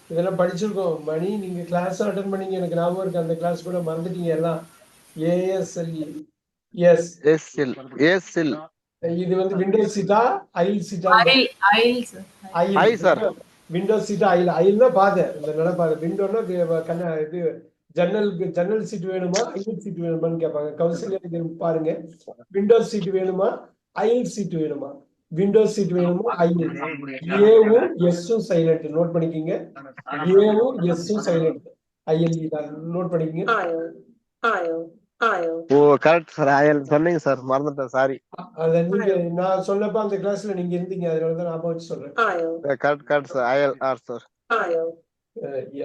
இதெல்லாம் படிச்சிருக்கோம். மணி நீங்க கிளாஸ் அட்டன் பண்ணீங்க. எனக்கு ஞாபகம் இருக்கு. அந்த கிளாஸ் கூட மறந்துட்டீங்க எல்லாம். ASLE. எஸ். ஏசில் ஏசில் இது வந்து விண்டோஸ் சீட்டா ஐல் சீட்டா? ஐல் சார். ஐ சார். விண்டோஸ் சீட்டா ஐல்? ஐல்னா பாதை, இந்த நடப்பாதை. விண்டோன்னா இது ஜன்னல் சீட் வேணுமா ஐல் சீட் வேணுமான்னு கேட்பாங்க. கவுன்சிலியர் பாருங்க, விண்டோஸ் சீட் வேணுமா ஐல் சீட் வேணுமா? விண்டோஸ் சீட் வேணுமா ஐல்? ஏவும் எஸ்ஸும் சைலண்ட், நோட் பண்ணிக்கிங்க. ஏவும் எஸ்ஸும் சைலண்ட், ஐஎல்இ தான், நோட் பண்ணிக்கிங்க. ஓ கரெக்ட் சார். ஐஎல் சொன்னீங்க சார், மறந்துட்டேன், சாரி. அத நீங்க நான் சொன்னப்ப அந்த கிளாஸ்ல நீங்க இருந்தீங்க, அதனாலதான் நான் வச்சு சொல்றேன். Correct correct sir. IL R sir.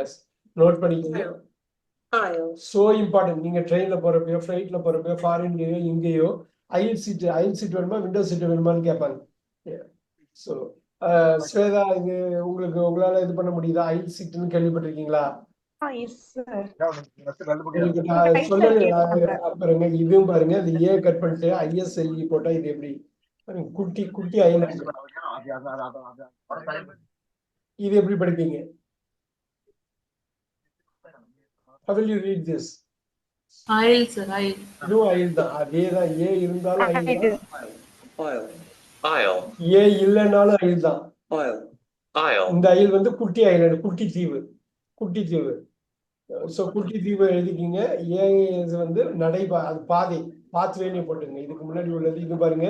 Yes, note பண்ணிக்கிங்க. So important. நீங்க ட்ரெயின்ல போறப்பயோ ஃபிளைட்ல போறப்பயோ ஃபாரின்லயோ இங்கேயோ ஐல் சீட் வேணுமா விண்டோஸ் சீட் வேணுமான்னு கேட்பாங்க. ஸோ ஸ்வேதா, இது உங்களால இது பண்ண முடியுதா? ஐல் சீட்னு கேள்விப்பட்டிருக்கீங்களா? அப்புறங்க இதுவும் பாருங்க, இது ஏ கட் பண்ணிட்டு ஐஎஸ்எல்இ போட்டா இது எப்படி குட்டி குட்டி ஐல். இது எப்படி படிப்பீங்க? How will you read this? Aisle sir. Aisle. இதுவும் ஐல் தான், அதேதான். ஏ இருந்தாலும் ஐல் தான், Isle. ஏ இல்லைன்னாலும் ஐல் தான். Isle. இந்த ஐல் வந்து குட்டி ஐலண்ட், குட்டி தீவு, குட்டி தீவு. ஸோ குட்டி தீவு எழுதிக்கிங்க. ஏ வந்து அது பாதை, பாத்வேன்னு போட்டுங்க. இதுக்கு முன்னாடி உள்ளது இது பாருங்க.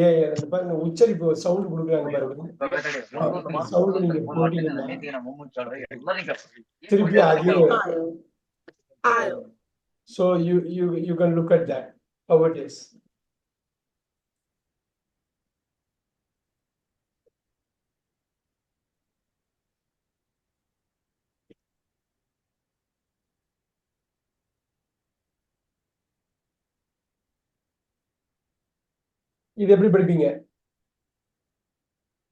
ஏ பாருங்க, உச்சரிப்பு சவுண்ட் கொடுக்குறாங்க பாருங்க. சவுண்ட் நீங்க போட்டீங்கன்னா திருப்பி அதே. So you can look at that, how it is. இது எப்படி படிப்பீங்க?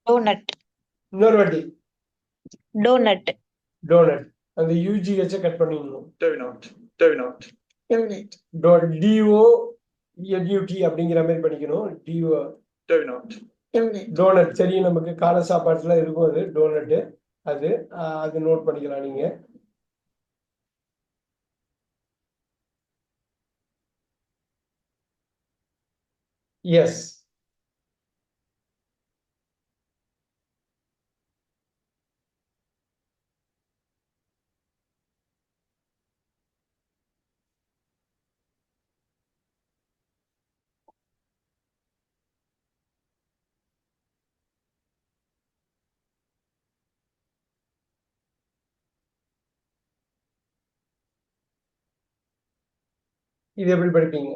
டோனட். இன்னொரு வாட்டி. டோனட். டோனட். அந்த யூஜிஹெச் கட் பண்ணிடணும். Donut. DONUT அப்படிங்கிற மாதிரி படிக்கணும். Donut. டோனட் தெரியும் நமக்கு, காலை சாப்பாட்டுல இருக்கும் அது டோனட். அது நோட் பண்ணிக்கலாம் நீங்க. எஸ். இது எப்படி படிப்பீங்க?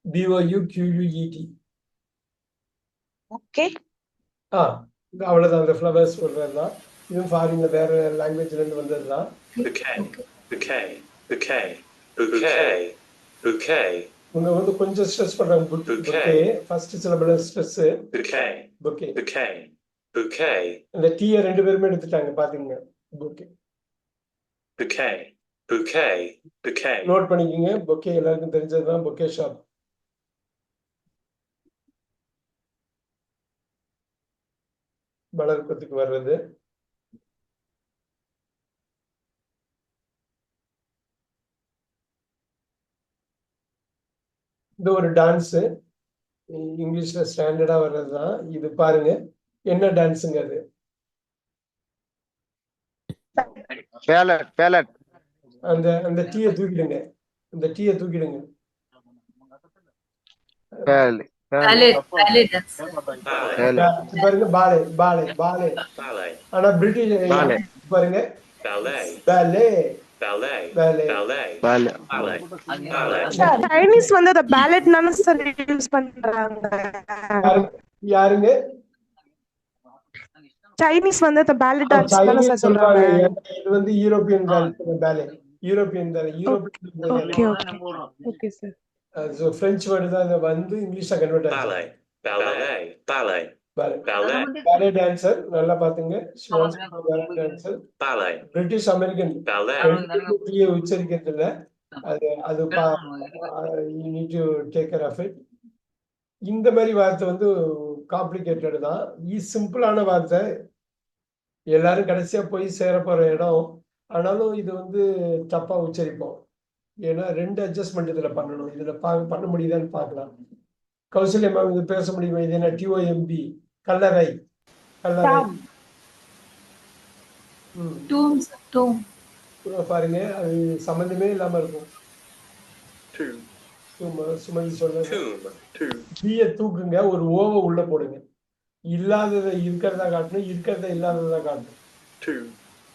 BOUQUET. ஓகே. அவ்வளவுதான். அந்த ஃப்ளவர்ஸ் சொல்றதுதான். இதுவும் ஃபாரின்ல வேற லாங்குவேஜ்ல இருந்து வந்ததுதான். உங்க வந்து கொஞ்சம் ஸ்ட்ரெஸ் பண்றாங்க. புக்கே ஃபர்ஸ்ட் சிலபல் ஸ்ட்ரெஸ். புக்கே. அந்த டீயை 2 பேருமே எடுத்துட்டாங்க பாத்தீங்க. புக்கே. நோட் பண்ணிக்கிங்க. புக்கே எல்லாருக்கும் தெரிஞ்சதுதான். புக்கே ஷாப். வளர்க்கத்துக்கு வர்றது. இது ஒரு டான்ஸ், இங்கிலீஷ்ல ஸ்டாண்டர்டா வர்றதுதான். இது பாருங்க, என்ன டான்ஸுங்க அது? அந்த டீயை தூக்கிடுங்க. அந்த டீயை தூக்கிடுங்க. பாருங்க, பாலே. ஆனா பிரிட்டிஷ் பாருங்க, சைனீஸ் வந்து அத பேலட் நானே சார் யூஸ் பண்றாங்க. யாருங்க? சைனீஸ் வந்து அத பேலட் டான்ஸ் தான சார் சொல்றாங்க. இது வந்து European ballet. European okay sir. So French word தான் அது வந்து இங்கிலீஷ்ல கன்வெர்ட் ஆச்சு. ballet dancer நல்லா பாத்துங்க. டான்சர் பிரிட்டிஷ் அமெரிக்கன் உச்சரிக்கிறது இல்ல. அது you need to take care of it. இந்த மாதிரி வார்த்தை வந்து காம்ப்ளிகேட்டட் தான். சிம்பிளான வார்த்தை, எல்லாரும் கடைசியா போய் சேர போற இடம். ஆனாலும் இது வந்து தப்பா உச்சரிப்போம். ஏன்னா 2 அட்ஜஸ்ட்மெண்ட் இதுல பண்ணணும். இதுல பண்ண முடியுதான்னு பார்க்கலாம். கௌசல்யா மேம் இது பேச முடியுமா? இது என்ன TOMB கல்லறை கல்லறை. டாம். Tomb, sir. Tomb. பாருங்க அது சம்பந்தமே இல்லாம இருக்கும். Tomb. சுமதி சொல்றது Tomb. Tomb. B-ய தூக்குங்க, ஒரு ஓவை உள்ள போடுங்க. இல்லாததை இருக்கிறதா காட்டணும், இருக்கிறத இல்லாததா காட்டணும். Tomb.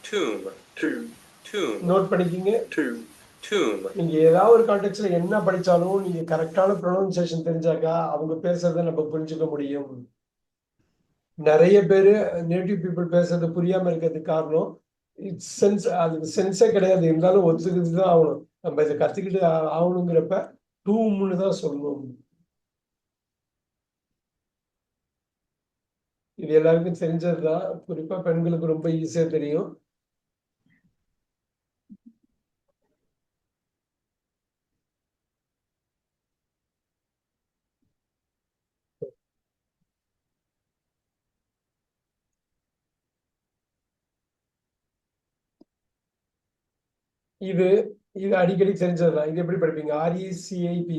Tomb. Tomb. Tomb. Note பண்ணிக்கிங்க. Tomb. Tomb. நீங்க ஏதாவது ஒரு கான்டெக்ட்ல என்ன படிச்சாலும் நீங்க கரெக்டான ப்ரொனவுன்சியேஷன் தெரிஞ்சாக்கா அவங்க பேசுறதை நம்ம புரிஞ்சுக்க முடியும். நிறைய பேரு நேட்டிவ் பீப்புள் பேசுறது புரியாம இருக்கிறதுக்கு காரணம் சென்ஸ், அதுக்கு சென்ஸே கிடையாது. இருந்தாலும் ஒத்துக்கிட்டு தான் ஆகணும். நம்ம இதை கத்துக்கிட்டு ஆகணுங்கிறப்ப டூம்னு தான் சொல்லணும். இது எல்லாருக்கும் தெரிஞ்சதுதான், குறிப்பா பெண்களுக்கு ரொம்ப ஈஸியா தெரியும். இது இது அடிக்கடி தெரிஞ்சதுதான். இது எப்படி படிப்பீங்க? RECIPE.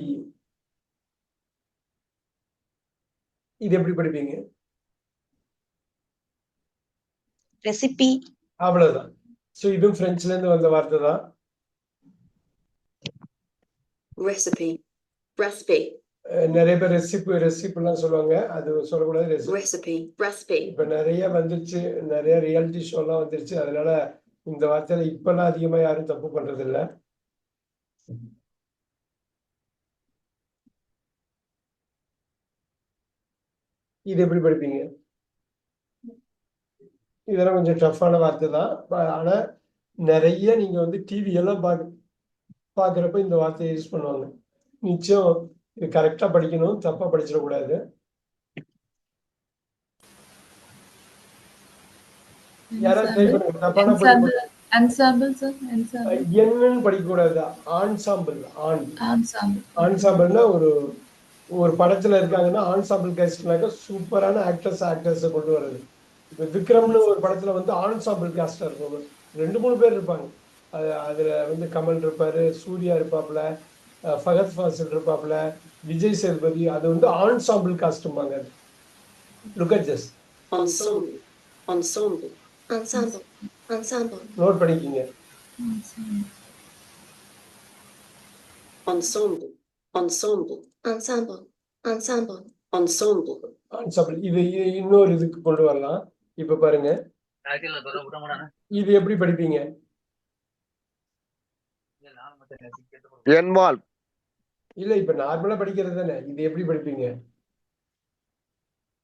இது எப்படி படிப்பீங்க? ரெசிபி. அவ்வளவுதான். சோ இதுவும் பிரெஞ்சுல இருந்து வந்த வார்த்தை தான். Recipe. Recipe. நிறைய பேர் ரெசிபிலாம் சொல்லுவாங்க. அது சொல்லக்கூடாது. Recipe. Recipe. இப்ப நிறைய வந்துருச்சு, நிறைய ரியாலிட்டி ஷோ எல்லாம் வந்துருச்சு. அதனால இந்த வார்த்தையில இப்பெல்லாம் அதிகமா யாரும் தப்பு பண்றது இல்ல. இது எப்படி படிப்பீங்க? இதெல்லாம் கொஞ்சம் டஃப்பான வார்த்தை தான். ஆனா நிறைய நீங்க வந்து டிவி எல்லாம் பாக்குறப்ப இந்த வார்த்தையை யூஸ் பண்ணுவாங்க. நிச்சயம் இது கரெக்டா படிக்கணும், தப்பா படிச்சிடக்கூடாது. யாராவது ட்ரை பண்ணுங்க. தப்பான Ensemble, sir. Ensemble. என்னன்னு படிக்க கூடாது. ஆன்சாம்பிள். Ensemble. ஆன்சாம்பிள்னா ஒரு படத்துல இருக்காங்கன்னா ஆன்சாம்பிள் கேஸ்ட்னாக்க சூப்பரான ஆக்டர்ஸ் கொண்டு வர்றது. இப்ப விக்ரம்னு ஒரு படத்துல வந்து ஆன்சாம்பிள் காஸ்டா இருக்கும். 2-3 பேர் இருப்பாங்க. அதுல வந்து கமல் இருப்பாரு, சூர்யா இருப்பாப்ல, ஃபகத் ஃபாசில் இருப்பாப்ல, விஜய் சேதுபதி. அது வந்து ஆன்சாம்பிள் காஸ்ட்பாங்க. Look at this. Ensemble. Ensemble. Ensemble. Ensemble. Note பண்ணிக்கிங்க. Ensemble. Ensemble. Ensemble. Ensemble. Ensemble. Ensemble. இது இன்னொரு இதுக்கு கொண்டு வரலாம். இப்ப பாருங்க, இது எப்படி படிப்பீங்க? Involve. இல்ல இப்ப நார்மலா படிக்கிறது தானே. இது எப்படி படிப்பீங்க?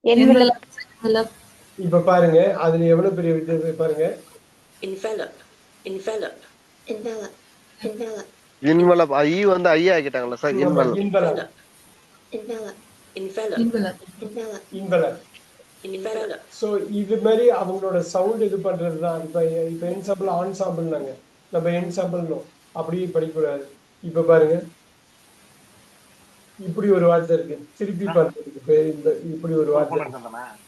Envelope. இப்ப பாருங்க, அதுல எவ்வளவு பெரிய வித்தியாசம் பாருங்க. Envelope. Envelope. Envelope. Envelope. Envelope I வந்து ஐ ஆக்கிட்டாங்களா sir? Envelope. Envelope. Envelope. Envelope. Envelope. Envelope. Envelope. Envelope. So இது மாதிரி அவங்களோட சவுண்ட் இது பண்றதுதான். இப்ப என்சாம்பிள் ஆன்சாம்பிள்னாங்க, நம்ம என்சாம்பிள்னோம். அப்படியே படிக்கக்கூடாது. இப்ப பாருங்க, இப்படி ஒரு வார்த்தை இருக்கு, திருப்பி பார்த்து இப்படி ஒரு வார்த்தை இருக்கு.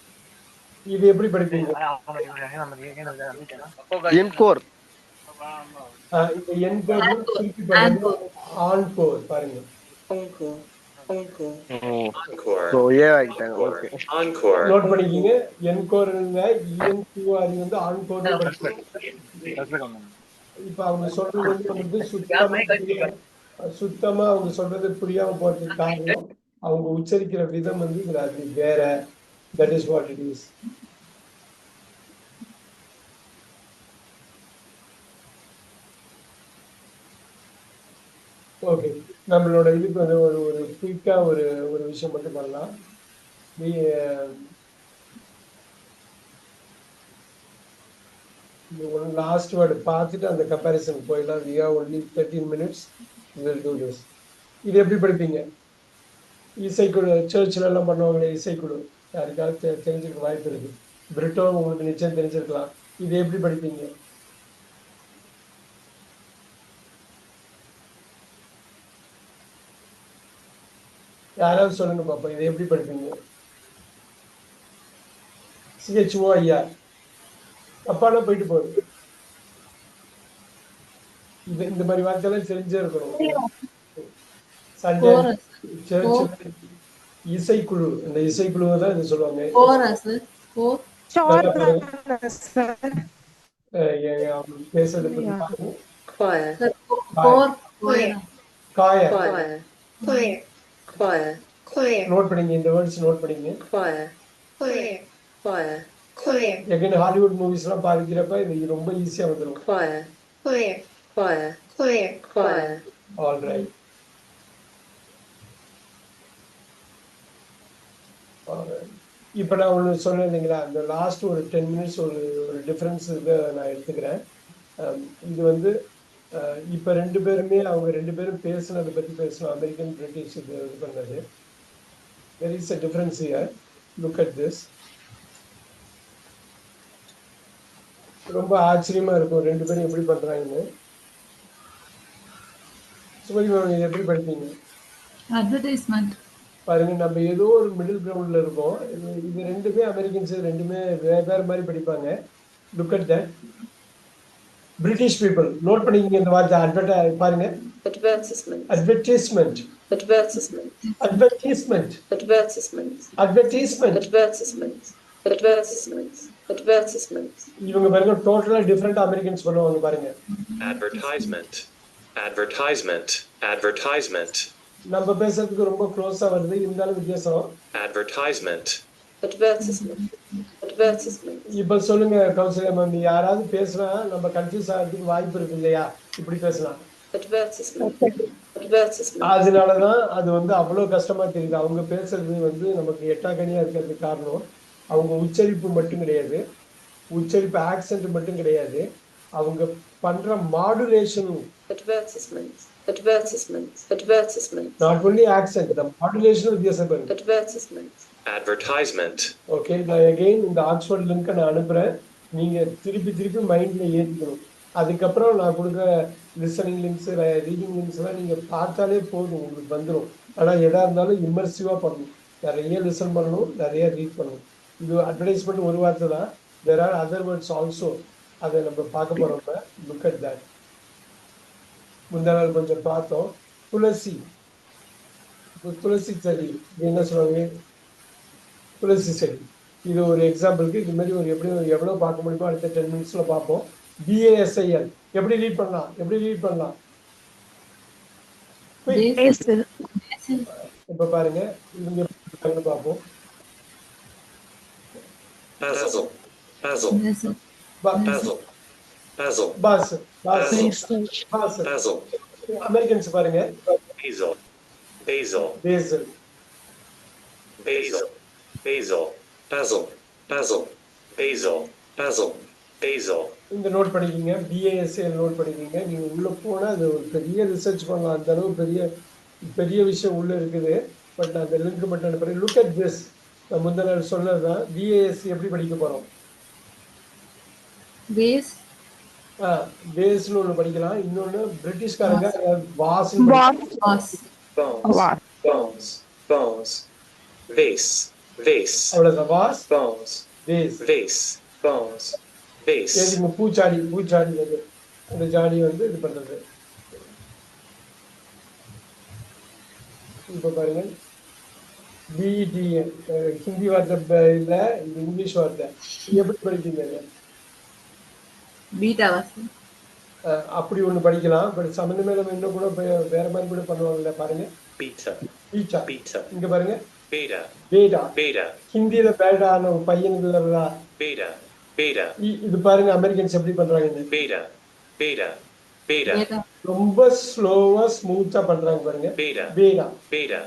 இது எப்படி படிப்பீங்க? என்கோர். இந்த என்கோர் திருப்பி பாருங்க. ஆன்கோர் பாருங்க. Encore. Encore. Encore. சோ ஏ ஆக்கிட்டாங்க. ஓகே. Encore. நோட் பண்ணிக்கிங்க. என்கோர்ங்க ENQR வந்து ஆன்கோர் படிப்போம். இப்ப அவங்க சொல்றது வந்து சுத்தமா அவங்க சொல்றது புரியாம போறதுக்கு காரணம் அவங்க உச்சரிக்கிற விதம் வந்து அது வேற. That is what it is. Okay, நம்மளோட இதுக்கு வந்து ஒரு குயிக்கா ஒரு விஷயம் மட்டும் பண்ணலாம். லாஸ்ட் வேர்டு பார்த்துட்டு அந்த கம்பேரிசன் போயிடலாம். we have only 13 minutes. we will do this. இது எப்படி படிப்பீங்க? இசைக்குழு சர்ச்சில் எல்லாம் பண்ணுவாங்களே இசைக்குழு, யாருக்காவது தெரிஞ்சிருக்க வாய்ப்பு இருக்கு. பிரிட்டோ உங்களுக்கு நிச்சயம் தெரிஞ்சிருக்கலாம். இது எப்படி படிப்பீங்க? யாராவது சொல்லுங்க பாப்பா, இதை எப்படி படிப்பீங்க? CHOIR. அப்பால போயிட்டு போகுது. இந்த மாதிரி வார்த்தைலாம் தெரிஞ்சே இருக்கணும். Sunday Chorus. சர்ச்சில் இசைக்குழு, இந்த இசைக்குழுவை தான் இது சொல்லுவாங்க. Chorus. நல்லா பாருங்க. சார் அவங்க பேசுறதை பத்தி பாருங்க. choir, Choir. Coir choir, choir, choir, choir, note பண்ணிங்க, இந்த வேர்ட்ஸ் நோட் பண்ணிங்க. choir, choir, choir, choir, again Hollywood மூவிஸ்லாம் பார்க்கிறப்ப இது ரொம்ப ஈஸியா வந்துடும். choir, choir, choir, choir, choir. All right. இப்போ நான் ஒன்று சொன்னேன் இல்லைங்களா, அந்த லாஸ்ட் ஒரு 10 மினிட்ஸ் ஒரு டிஃப்ரென்ஸ் இதை நான் எடுத்துக்கிறேன். இது வந்து இப்போ அவங்க ரெண்டு பேரும் பேசுனதை பற்றி பேசணும், அமெரிக்கன் பிரிட்டிஷ் இது பண்ணது. There is a difference here. Look at this. ரொம்ப ஆச்சரியமா இருக்கும் ரெண்டு பேரும் எப்படி பண்றாங்கன்னு. சுமதி மேம் இது எப்படி படிப்பீங்க? Advertisement. பாருங்க, நம்ம ஏதோ ஒரு மிடில் கிரவுண்ட்ல இருக்கோம். இது ரெண்டுமே அமெரிக்கன்ஸ் ரெண்டுமே வேற மாதிரி படிப்பாங்க. Look at that. British people note பண்ணிக்கிங்க இந்த வார்த்தை. பாருங்க, Advertisement, advertisement, advertisement, advertisement, advertisement, advertisement. advertisement, advertisement, advertisement. இவங்க பாருங்க டோட்டலா டிஃப்ரெண்ட் அமெரிக்கன்ஸ் பண்ணுவாங்க பாருங்க. advertisement, advertisement, advertisement, நம்ம பேசுறதுக்கு ரொம்ப க்ளோஸா வருது, இருந்தாலும் வித்தியாசம். advertisement, Advertisement, advertisement, இப்ப சொல்லுங்க கௌசல்யா மேம், யாராவது பேசுனா நம்ம கன்ஃபியூஸ் ஆகிறதுக்கு வாய்ப்பு இருக்கு இல்லையா? இப்படி பேசலாம். advertisement, advertisement, அதனாலதான் அது வந்து அவ்வளவு கஷ்டமா தெரியுது. அவங்க பேசுறது வந்து நமக்கு எட்டாக்கனியா இருக்கிறதுக்கு காரணம் அவங்க உச்சரிப்பு மட்டும் கிடையாது, உச்சரிப்பு ஆக்சென்ட் மட்டும் கிடையாது, அவங்க பண்ற modulation. advertisement, advertisement, advertisement, not only accent, the modulation வித்தியாசம் பாருங்க. advertisement, advertisement, ஓகே, நான் அகைன் இந்த ஆக்ஸ்போர்ட் லிங்க் நான் அனுப்புறேன். நீங்க திருப்பி மைண்ட்ல ஏற்றிக்கணும். அதுக்கப்புறம் நான் கொடுக்குற லிசனிங் லிங்க்ஸ், ரீடிங் லிங்க்ஸ் எல்லாம் நீங்க பார்த்தாலே போதும், உங்களுக்கு வந்துடும். ஆனா எதா இருந்தாலும் இம்மர்சிவா பண்ணணும், நிறைய லிசன் பண்ணணும், நிறைய ரீட் பண்ணணும். இது அட்வர்டைஸ்மெண்ட் ஒரு வார்த்தை தான். There are other words also. அதை நம்ம பார்க்க போறோம். Look at that. முந்தா நாள் கொஞ்சம் பார்த்தோம். துளசி, துளசி செடி என்ன சொல்லுவாங்க? துளசி செடி. இது ஒரு எக்ஸாம்பிளுக்கு. இது மாதிரி ஒரு எவ்வளவு பார்க்க முடியுமோ அடுத்த 10 மினிட்ஸ்ல பார்ப்போம். BASIL எப்படி ரீட் பண்ணலாம்? இப்ப பாருங்க, இவங்க பார்ப்போம். basil, basil, basil, basil, basil, Americans பாருங்க, basil, basil, basil. basil, basil, basil, basil, basil, basil, basil. இந்த நோட் பண்ணிக்கிங்க, BASIL நோட் பண்ணிக்கிங்க. நீங்க உள்ள போனா அது ஒரு பெரிய ரிசர்ச் பண்ணலாம், அந்த அளவு பெரிய விஷயம் உள்ள இருக்குது. பட் நான் அந்த லிங்க் மட்டும் அனுப்புறேன். Look at this. நான் முந்தின நாள் சொன்னதுதான். BASC எப்படி படிக்க போறோம்? பேஸ்னு ஒண்ணு படிக்கலாம். இன்னொன்னு பிரிட்டிஷ்காரங்க was, bones, bones, bones, vase, vase, அவ்வளவுதான். Was, bones, base. vase, bones, vase, பூச்சாடி அது. அந்த ஜாடி வந்து இது பண்றது. இப்ப பாருங்க, BETN ஹிந்தி வார்த்தை இல்ல, இது இங்கிலீஷ் வார்த்தை. எப்படி படிப்பீங்க? அப்படி ஒண்ணு படிக்கலாம். பட் சம்பந்தமே நம்ம இன்னும் கூட வேற மாதிரி கூட பண்ணுவாங்கல்ல. பாருங்க, beta, பீச்சா. beta, இங்க பாருங்க, beta, பேடா. beta, ஹிந்தியில பேடான ஒரு பையனுக்கு வருதா? beta, beta, இது பாருங்க அமெரிக்கன்ஸ் எப்படி பண்றாங்க. beta, beta, beta, ரொம்ப ஸ்லோவா ஸ்மூத்தா பண்றாங்க பாருங்க. beta, beta. beta,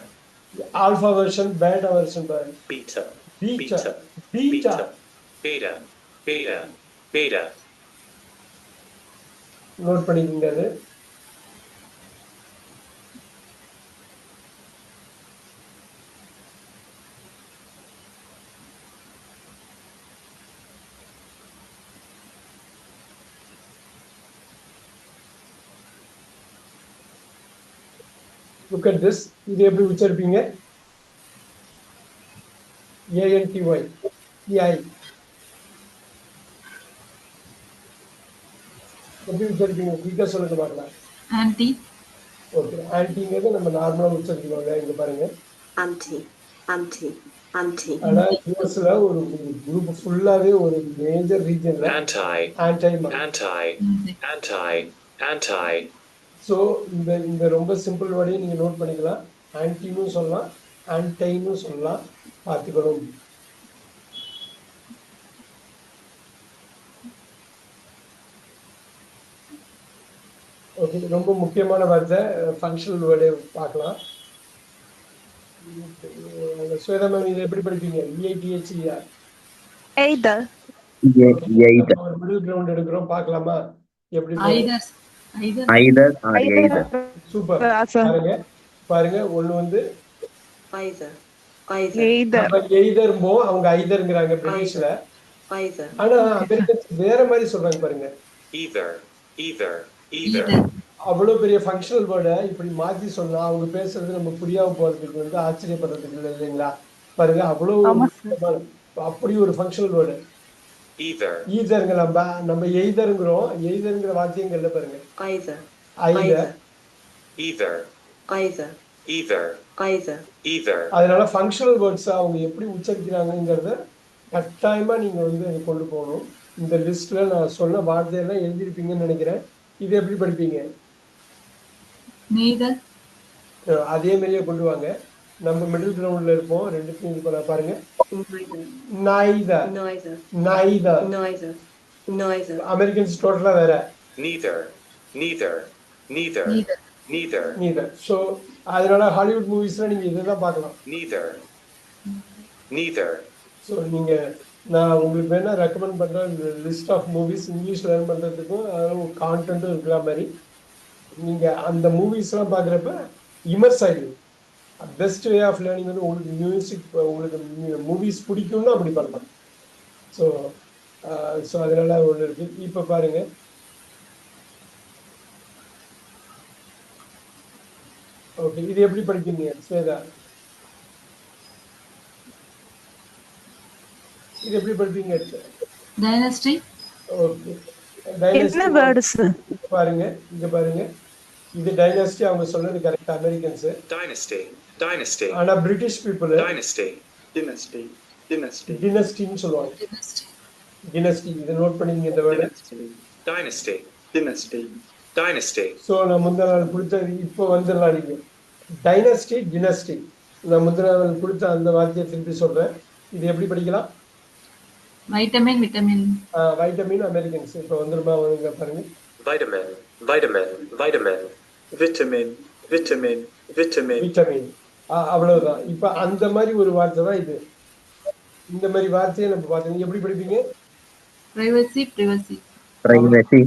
alpha version, beta version பாருங்க. beta, பீச்சா, beta, beta. beta, beta, beta. நோட் பண்ணிக்கிங்க அது. Look at this. இது எப்படி உச்சரிப்பீங்க? ANTY, EI. எப்படி உச்சரிப்பீங்க? குயிக்கா சொல்லுங்க பார்க்கலாம். ஆன்டி. ஓகே. ஆன்டிங்கிறது நம்ம நார்மலா உச்சரிக்கிறோங்க. இங்க பாருங்க. auntie, auntie, auntie, ஆனா யூஎஸ்ல ஒரு குரூப் ஃபுல்லாவே ஒரு major ரீஜன்ல anti, anti anti, anti, anti, so இந்த ரொம்ப சிம்பிள் வேர்டையும் நீங்க நோட் பண்ணிக்கலாம். ஆன்டின்னு சொல்லலாம், ஆன்டைன்னு சொல்லலாம். பார்த்துக்கணும். ஓகே, ரொம்ப முக்கியமான வார்த்தை ஃபங்க்ஷனல் வேர்டு பார்க்கலாம். ஸ்வேதா மேம் இதை எப்படி படிப்பீங்க? EITHER. either. ஒரு மிடில் கிரவுண்ட் எடுக்கிறோம், பார்க்கலாமா எப்படி? Either. Either. Either or Either. either. Super. Sir. பாருங்க பாருங்க, ஒண்ணு வந்து either, either, Either. நம்ம எய்தர்மோ, அவங்க ஐதர்ங்கிறாங்க பிரிட்டிஷ்ல. either, ஆனா அமெரிக்கன்ஸ் வேற மாதிரி சொல்றாங்க பாருங்க. either, either, either, அவ்வளவு பெரிய ஃபங்க்ஷனல் வேர்டை இப்படி மாத்தி சொன்னா அவங்க பேசுறது நம்ம புரியாம போறதுக்கு வந்து ஆச்சரியப்படுறதுக்கு இல்லை இல்லைங்களா? பாருங்க, அவ்வளவு ஆமா அப்படி ஒரு ஃபங்க்ஷனல் வேர்டு. either, ஈதருங்க, நம்ம எய்தருங்கிறோம். எய்தருங்கிற வாக்கியங்கள்ல பாருங்க, either, either. either, either, either, either, either, அதனால ஃபங்க்ஷனல் வேர்ட்ஸ் அவங்க எப்படி உச்சரிக்கிறாங்கிறத கட்டாயமா நீங்க வந்து கொண்டு போகணும். இந்த லிஸ்ட்ல நான் சொன்ன வார்த்தையெல்லாம் எழுதிருப்பீங்கன்னு நினைக்கிறேன். இது எப்படி படிப்பீங்க? neither. அதே மாதிரியே கொண்டு வாங்க. நம்ம மிடில் கிரவுண்ட்ல இருப்போம். ரெண்டுத்தையும் இது பண்ண பாருங்க. neither, neither, neither, neither. neither, neither, Americans டோட்டலா வேற. neither, neither, neither, Neither. neither, neither. So அதனால ஹாலிவுட் மூவிஸ்ல நீங்க இதுதான் பார்க்கலாம். neither, neither, ஸோ நீங்க நான் உங்களுக்கு வேணா ரெக்கமெண்ட் பண்றேன் list of movies English learn பண்றதுக்கும் அதெல்லாம் கான்டென்ட்டும் இருக்கிற மாதிரி. நீங்க அந்த மூவிஸ்லாம் பார்க்குறப்ப இமர்ஸ் ஆகிடும். பெஸ்ட் வே ஆஃப் லேர்னிங் வந்து உங்களுக்கு மியூசிக், உங்களுக்கு மூவிஸ் பிடிக்கும்னா அப்படி பண்ணலாம். ஸோ அதனால ஒன்று இருக்கு. இப்போ பாருங்க, ஓகே, இது எப்படி படிப்பீங்க ஸ்வேதா? இது எப்படி படிப்பீங்க? டைனஸ்டி. ஓகே, என்ன வேர்ட்ஸ்? பாருங்க, இங்க பாருங்க, இது டைனஸ்டி. அவங்க சொன்னது கரெக்ட், அமெரிக்கன்ஸ். dynasty, dynasty, ஆனா British people dynasty, Dynasty. Dynasty. டினஸ்டின்னு சொல்லுவாங்க. டினஸ்டி, இதை நோட் பண்ணிங்க இந்த word. dynasty, Dynasty. dynasty, so நான் முந்தின நாள் கொடுத்த இப்போ வந்துடலாம். நீங்க டைனஸ்டி, டினஸ்டி. நான் முந்தின நாள் கொடுத்த அந்த வார்த்தையை திருப்பி சொல்றேன். இது எப்படி படிக்கலாம்? வைட்டமின். விட்டமின். Vitamin Americans. இப்போ வந்துருமா? வருங்க பாருங்க. vitamin, vitamin, vitamin, Vitamin. Vitamin. Vitamin. Vitamin. அவ்வளவுதான். இப்போ அந்த மாதிரி ஒரு வார்த்தை தான் இது. இந்த மாதிரி வார்த்தையை நம்ம பார்த்தோம். எப்படி படிப்பீங்க? பிரைவசி. பிரைவசி. Privacy.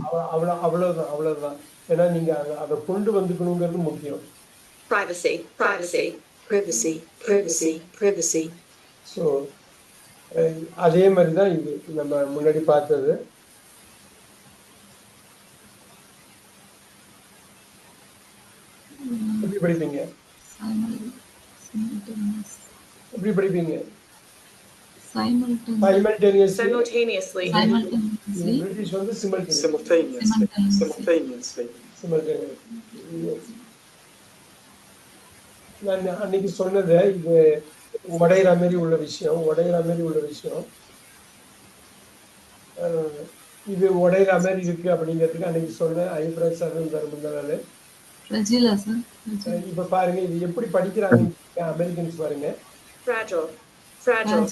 அவ்வளவுதான். ஏன்னா நீங்க அதை கொண்டு வந்துக்கணுங்கிறது முக்கியம். privacy, privacy, privacy, privacy, privacy, so அதே மாதிரி தான் இது நம்ம முன்னாடி பார்த்தது. எப்படி படிப்பீங்க? எப்படி படிப்பீங்க? Simultaneously. simultaneously, பிரிட்டிஷ் வந்து simultaneous. Simultaneously. Simultaneously. Simultaneous. Yes. நான் அன்னைக்கு சொன்னது இது உடையிற மாதிரி உள்ள விஷயம். இது உடையிற மாதிரி இருக்கு அப்படிங்கிறதுக்கு அன்னைக்கு சொன்னேன். ஐப்ரஸ் சார் முன்னாள். இப்ப பாருங்க, இது எப்படி படிக்கிறாங்க அமெரிக்கன்ஸ் பாருங்க. fragile, fragile,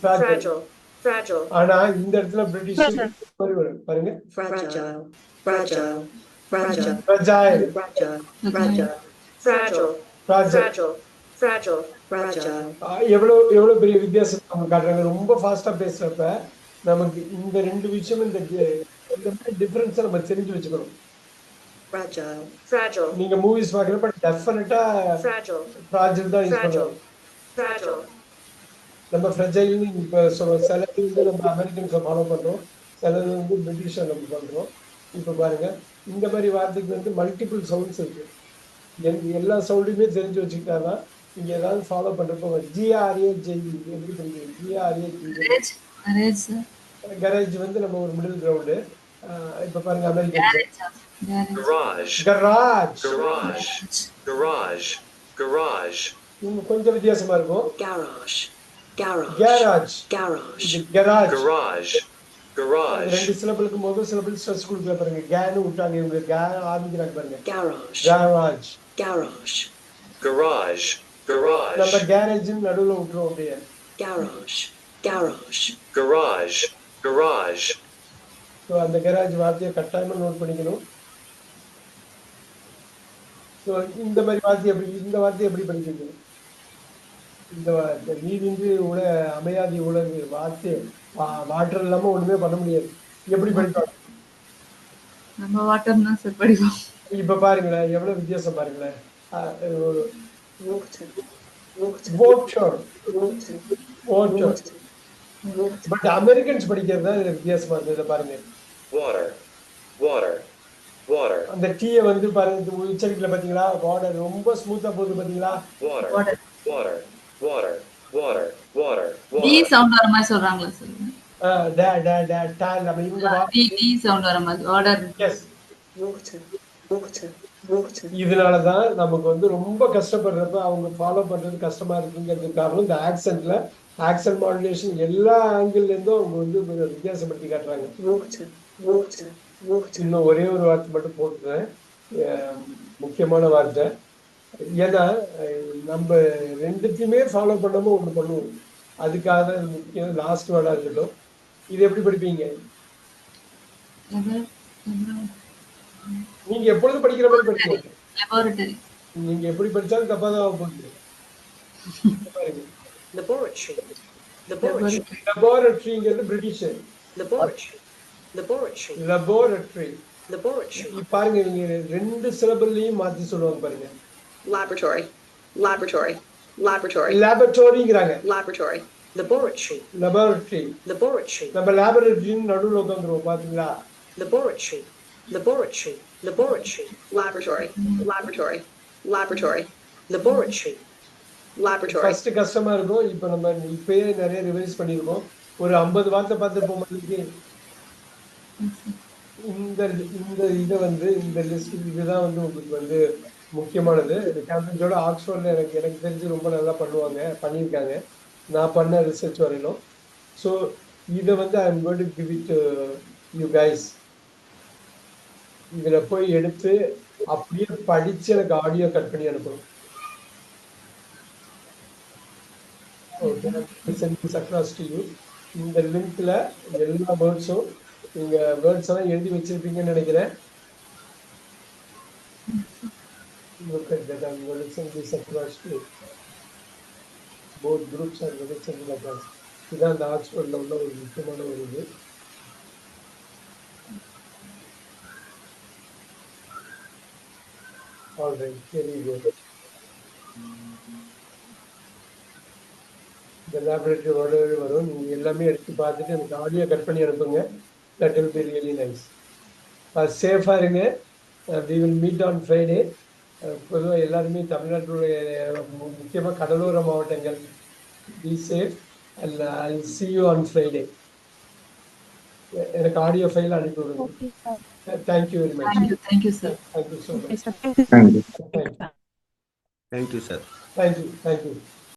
Fragile. fragile, ஆனா இந்த இடத்துல பிரிட்டிஷ் பாருங்க, fragile, fragile, fragile, fragile, fragile, fragile, fragile, fragile. fragile, fragile, எவ்வளவு பெரிய வித்தியாசம் அவங்க காட்டுறாங்க. ரொம்ப ஃபாஸ்டா பேசுறப்ப நமக்கு இந்த ரெண்டு விஷயம், இந்த டிஃபரன்ஸை நம்ம தெரிஞ்சு வச்சுக்கணும். fragile, fragile, நீங்க மூவிஸ் பாக்குறப்ப டெஃபினட்டா fragile, ஃப்ராஜைல் தான் யூஸ் பண்ணுவோம். fragile, நம்ம ஃப்ரெஜைல்னு இப்ப சொல்றோம். சிலது வந்து நம்ம அமெரிக்கன்ஸை ஃபாலோ பண்றோம், சிலது வந்து பிரிட்டிஷை நம்ம பண்றோம். இப்ப பாருங்க, இந்த மாதிரி வார்த்தைக்கு வந்து மல்டிபிள் சவுண்ட்ஸ் இருக்கு. எல்லா சவுண்டுமே தெரிஞ்சு வச்சுக்கிட்டாதான் நீங்க ஏதாவது ஃபாலோ பண்றப்ப GRAJ எப்படி பண்ணுறீங்க? GRAJ. கரேஜ் வந்து நம்ம ஒரு மிடில் கிரவுண்டு. இப்ப பாருங்க Americans. Garage. Garage. Garage. Garage. Garage. கொஞ்சம் வித்தியாசமா இருக்கும். Garage. Garage. கேராஜ். Garage. இது கராஜ். Garage. Garage. ரெண்டு சிலபிளுக்கு முதல் சிலபிள் ஸ்ட்ரெஸ் கொடுக்கல பாருங்க. கேன்னு விட்டாங்க இவங்க. கே ஆரம்பிக்கிறாங்க பாருங்க. Garage. கேராஜ். Garage. Garage. Garage. நம்ம கேரேஜ் நடுவுல விட்டுருவோம் அப்படியே. Garage. Garage. Garage. Garage. So அந்த கராஜ் வார்த்தையை கட்டாயமா நோட் பண்ணிக்கணும். ஸோ இந்த மாதிரி வார்த்தை இந்த வார்த்தையை எப்படி படிக்கிறது? இந்த நீதின்றி அமையாதி உலகு வார்த்தை வாட்டர் இல்லாம ஒண்ணுமே பண்ண முடியாது. எப்படி படிப்பாங்க? நம்ம வாட்டர் தான் சார் படிப்போம். இப்ப பாருங்களேன் எவ்வளவு வித்தியாசம் பாருங்களேன். Water. Water. Water Water. Water. But Americans படிக்கிறது தான் இதுல வித்தியாசமா இருக்கு. இதை பாருங்க. Water. Water. Water. அந்த டீயை வந்து பாருங்க உச்சரிக்கல பாத்தீங்களா? வாட்டர் ரொம்ப ஸ்மூத்தா போகுது பாத்தீங்களா? Water. Water. Water. Water. Water. Water. T Water. Sound வர மாதிரி சொல்றாங்களா சார்? டே டே டே டால் நம்ம இவங்க டி சவுண்ட் வர மாதிரி water. Yes. Water. Water. Water. இதனாலதான் நமக்கு வந்து ரொம்ப கஷ்டப்படுறப்ப அவங்க ஃபாலோ பண்றது கஷ்டமா இருக்குங்கிறதுக்கு காரணம் இந்த ஆக்சென்ட்ல ஆக்சென்ட் மாடுலேஷன் எல்லா ஆங்கிள் இருந்தும் அவங்க வந்து வித்தியாசப்படுத்தி காட்டுறாங்க. Water. Water. Water. இன்னும் ஒரே ஒரு வார்த்தை மட்டும் போட்டுறேன், முக்கியமான வார்த்தை. ஏன்னா நம்ம ரெண்டுத்தையுமே ஃபாலோ பண்ணாம ஒண்ணு பண்ணுவோம். அதுக்காக தான் முக்கியம். லாஸ்ட் வேர்டா இருக்கட்டும். இது எப்படி படிப்பீங்க? நீங்க எப்பொழுது படிக்கிற மாதிரி படிப்பீங்க. லெபார்டரி. நீங்க எப்படி படிச்சாலும் தப்பா தான் போகுது. Laboratory. Laboratory. லெபார்டரிங்கிறது British. Laboratory. Laboratory. Laboratory. Laboratory. பாருங்க நீங்க ரெண்டு சிலபிள்லையும் மாத்தி சொல்லுவாங்க பாருங்க. Laboratory. Laboratory. Laboratory. லேபரட்டரிங்கிறாங்க. Laboratory. Laboratory. Laboratory. Laboratory. நம்ம லேபரட்டரின்னு நடுவுல உட்காந்துருவோம் பாத்தீங்களா? Laboratory. Laboratory. Laboratory. Laboratory. Laboratory. Laboratory. Laboratory. Laboratory. First கஷ்டமா இருக்கும். இப்ப நம்ம இப்பயே நிறைய ரிவைஸ் பண்ணிருக்கோம். ஒரு 50 வார்த்தை பார்த்துருப்போம். இந்த இந்த இதை வந்து இந்த லிஸ்ட் இதுதான் வந்து உங்களுக்கு வந்து முக்கியமானது. கேம்பிரிட்ஜோட ஆக்ஸ்போர்ட்ல எனக்கு தெரிஞ்சு ரொம்ப நல்லா பண்ணியிருக்காங்க. நான் பண்ண ரிசர்ச் வரையிலும். ஸோ இதை வந்து I am going to give it you guys. இதுல போய் எடுத்து அப்படியே படிச்சு எனக்கு ஆடியோ கட் பண்ணி அனுப்பணும். இந்த லிங்க்ல எல்லா வேர்ட்ஸும் நீங்க வேர்ட்ஸ் எல்லாம் எழுதி வச்சிருப்பீங்கன்னு நினைக்கிறேன். Look at that. I'm going to send this across to both groups are going to send it across. இதான் அந்த ஆக்ஸ்போர்ட்ல உள்ள ஒரு முக்கியமான ஒரு இது. All right, here you go. இந்த லேபரேட்டரி வரும். நீங்க எல்லாமே எடுத்து பார்த்துட்டு எனக்கு ஆடியோ கட் பண்ணி அனுப்புங்க. That will be really nice. சேஃபா இருங்க. We will meet on Friday. பொதுவாக எல்லாருமே தமிழ்நாட்டுடைய முக்கியமாக கடலோர மாவட்டங்கள் be safe and I'll see you on Friday. எனக்கு ஆடியோ ஃபைல் அனுப்பி விடுங்க. Thank you very much. Thank you sir. Thank you so much. Thank you. Thank you. Thank you sir. Thank you.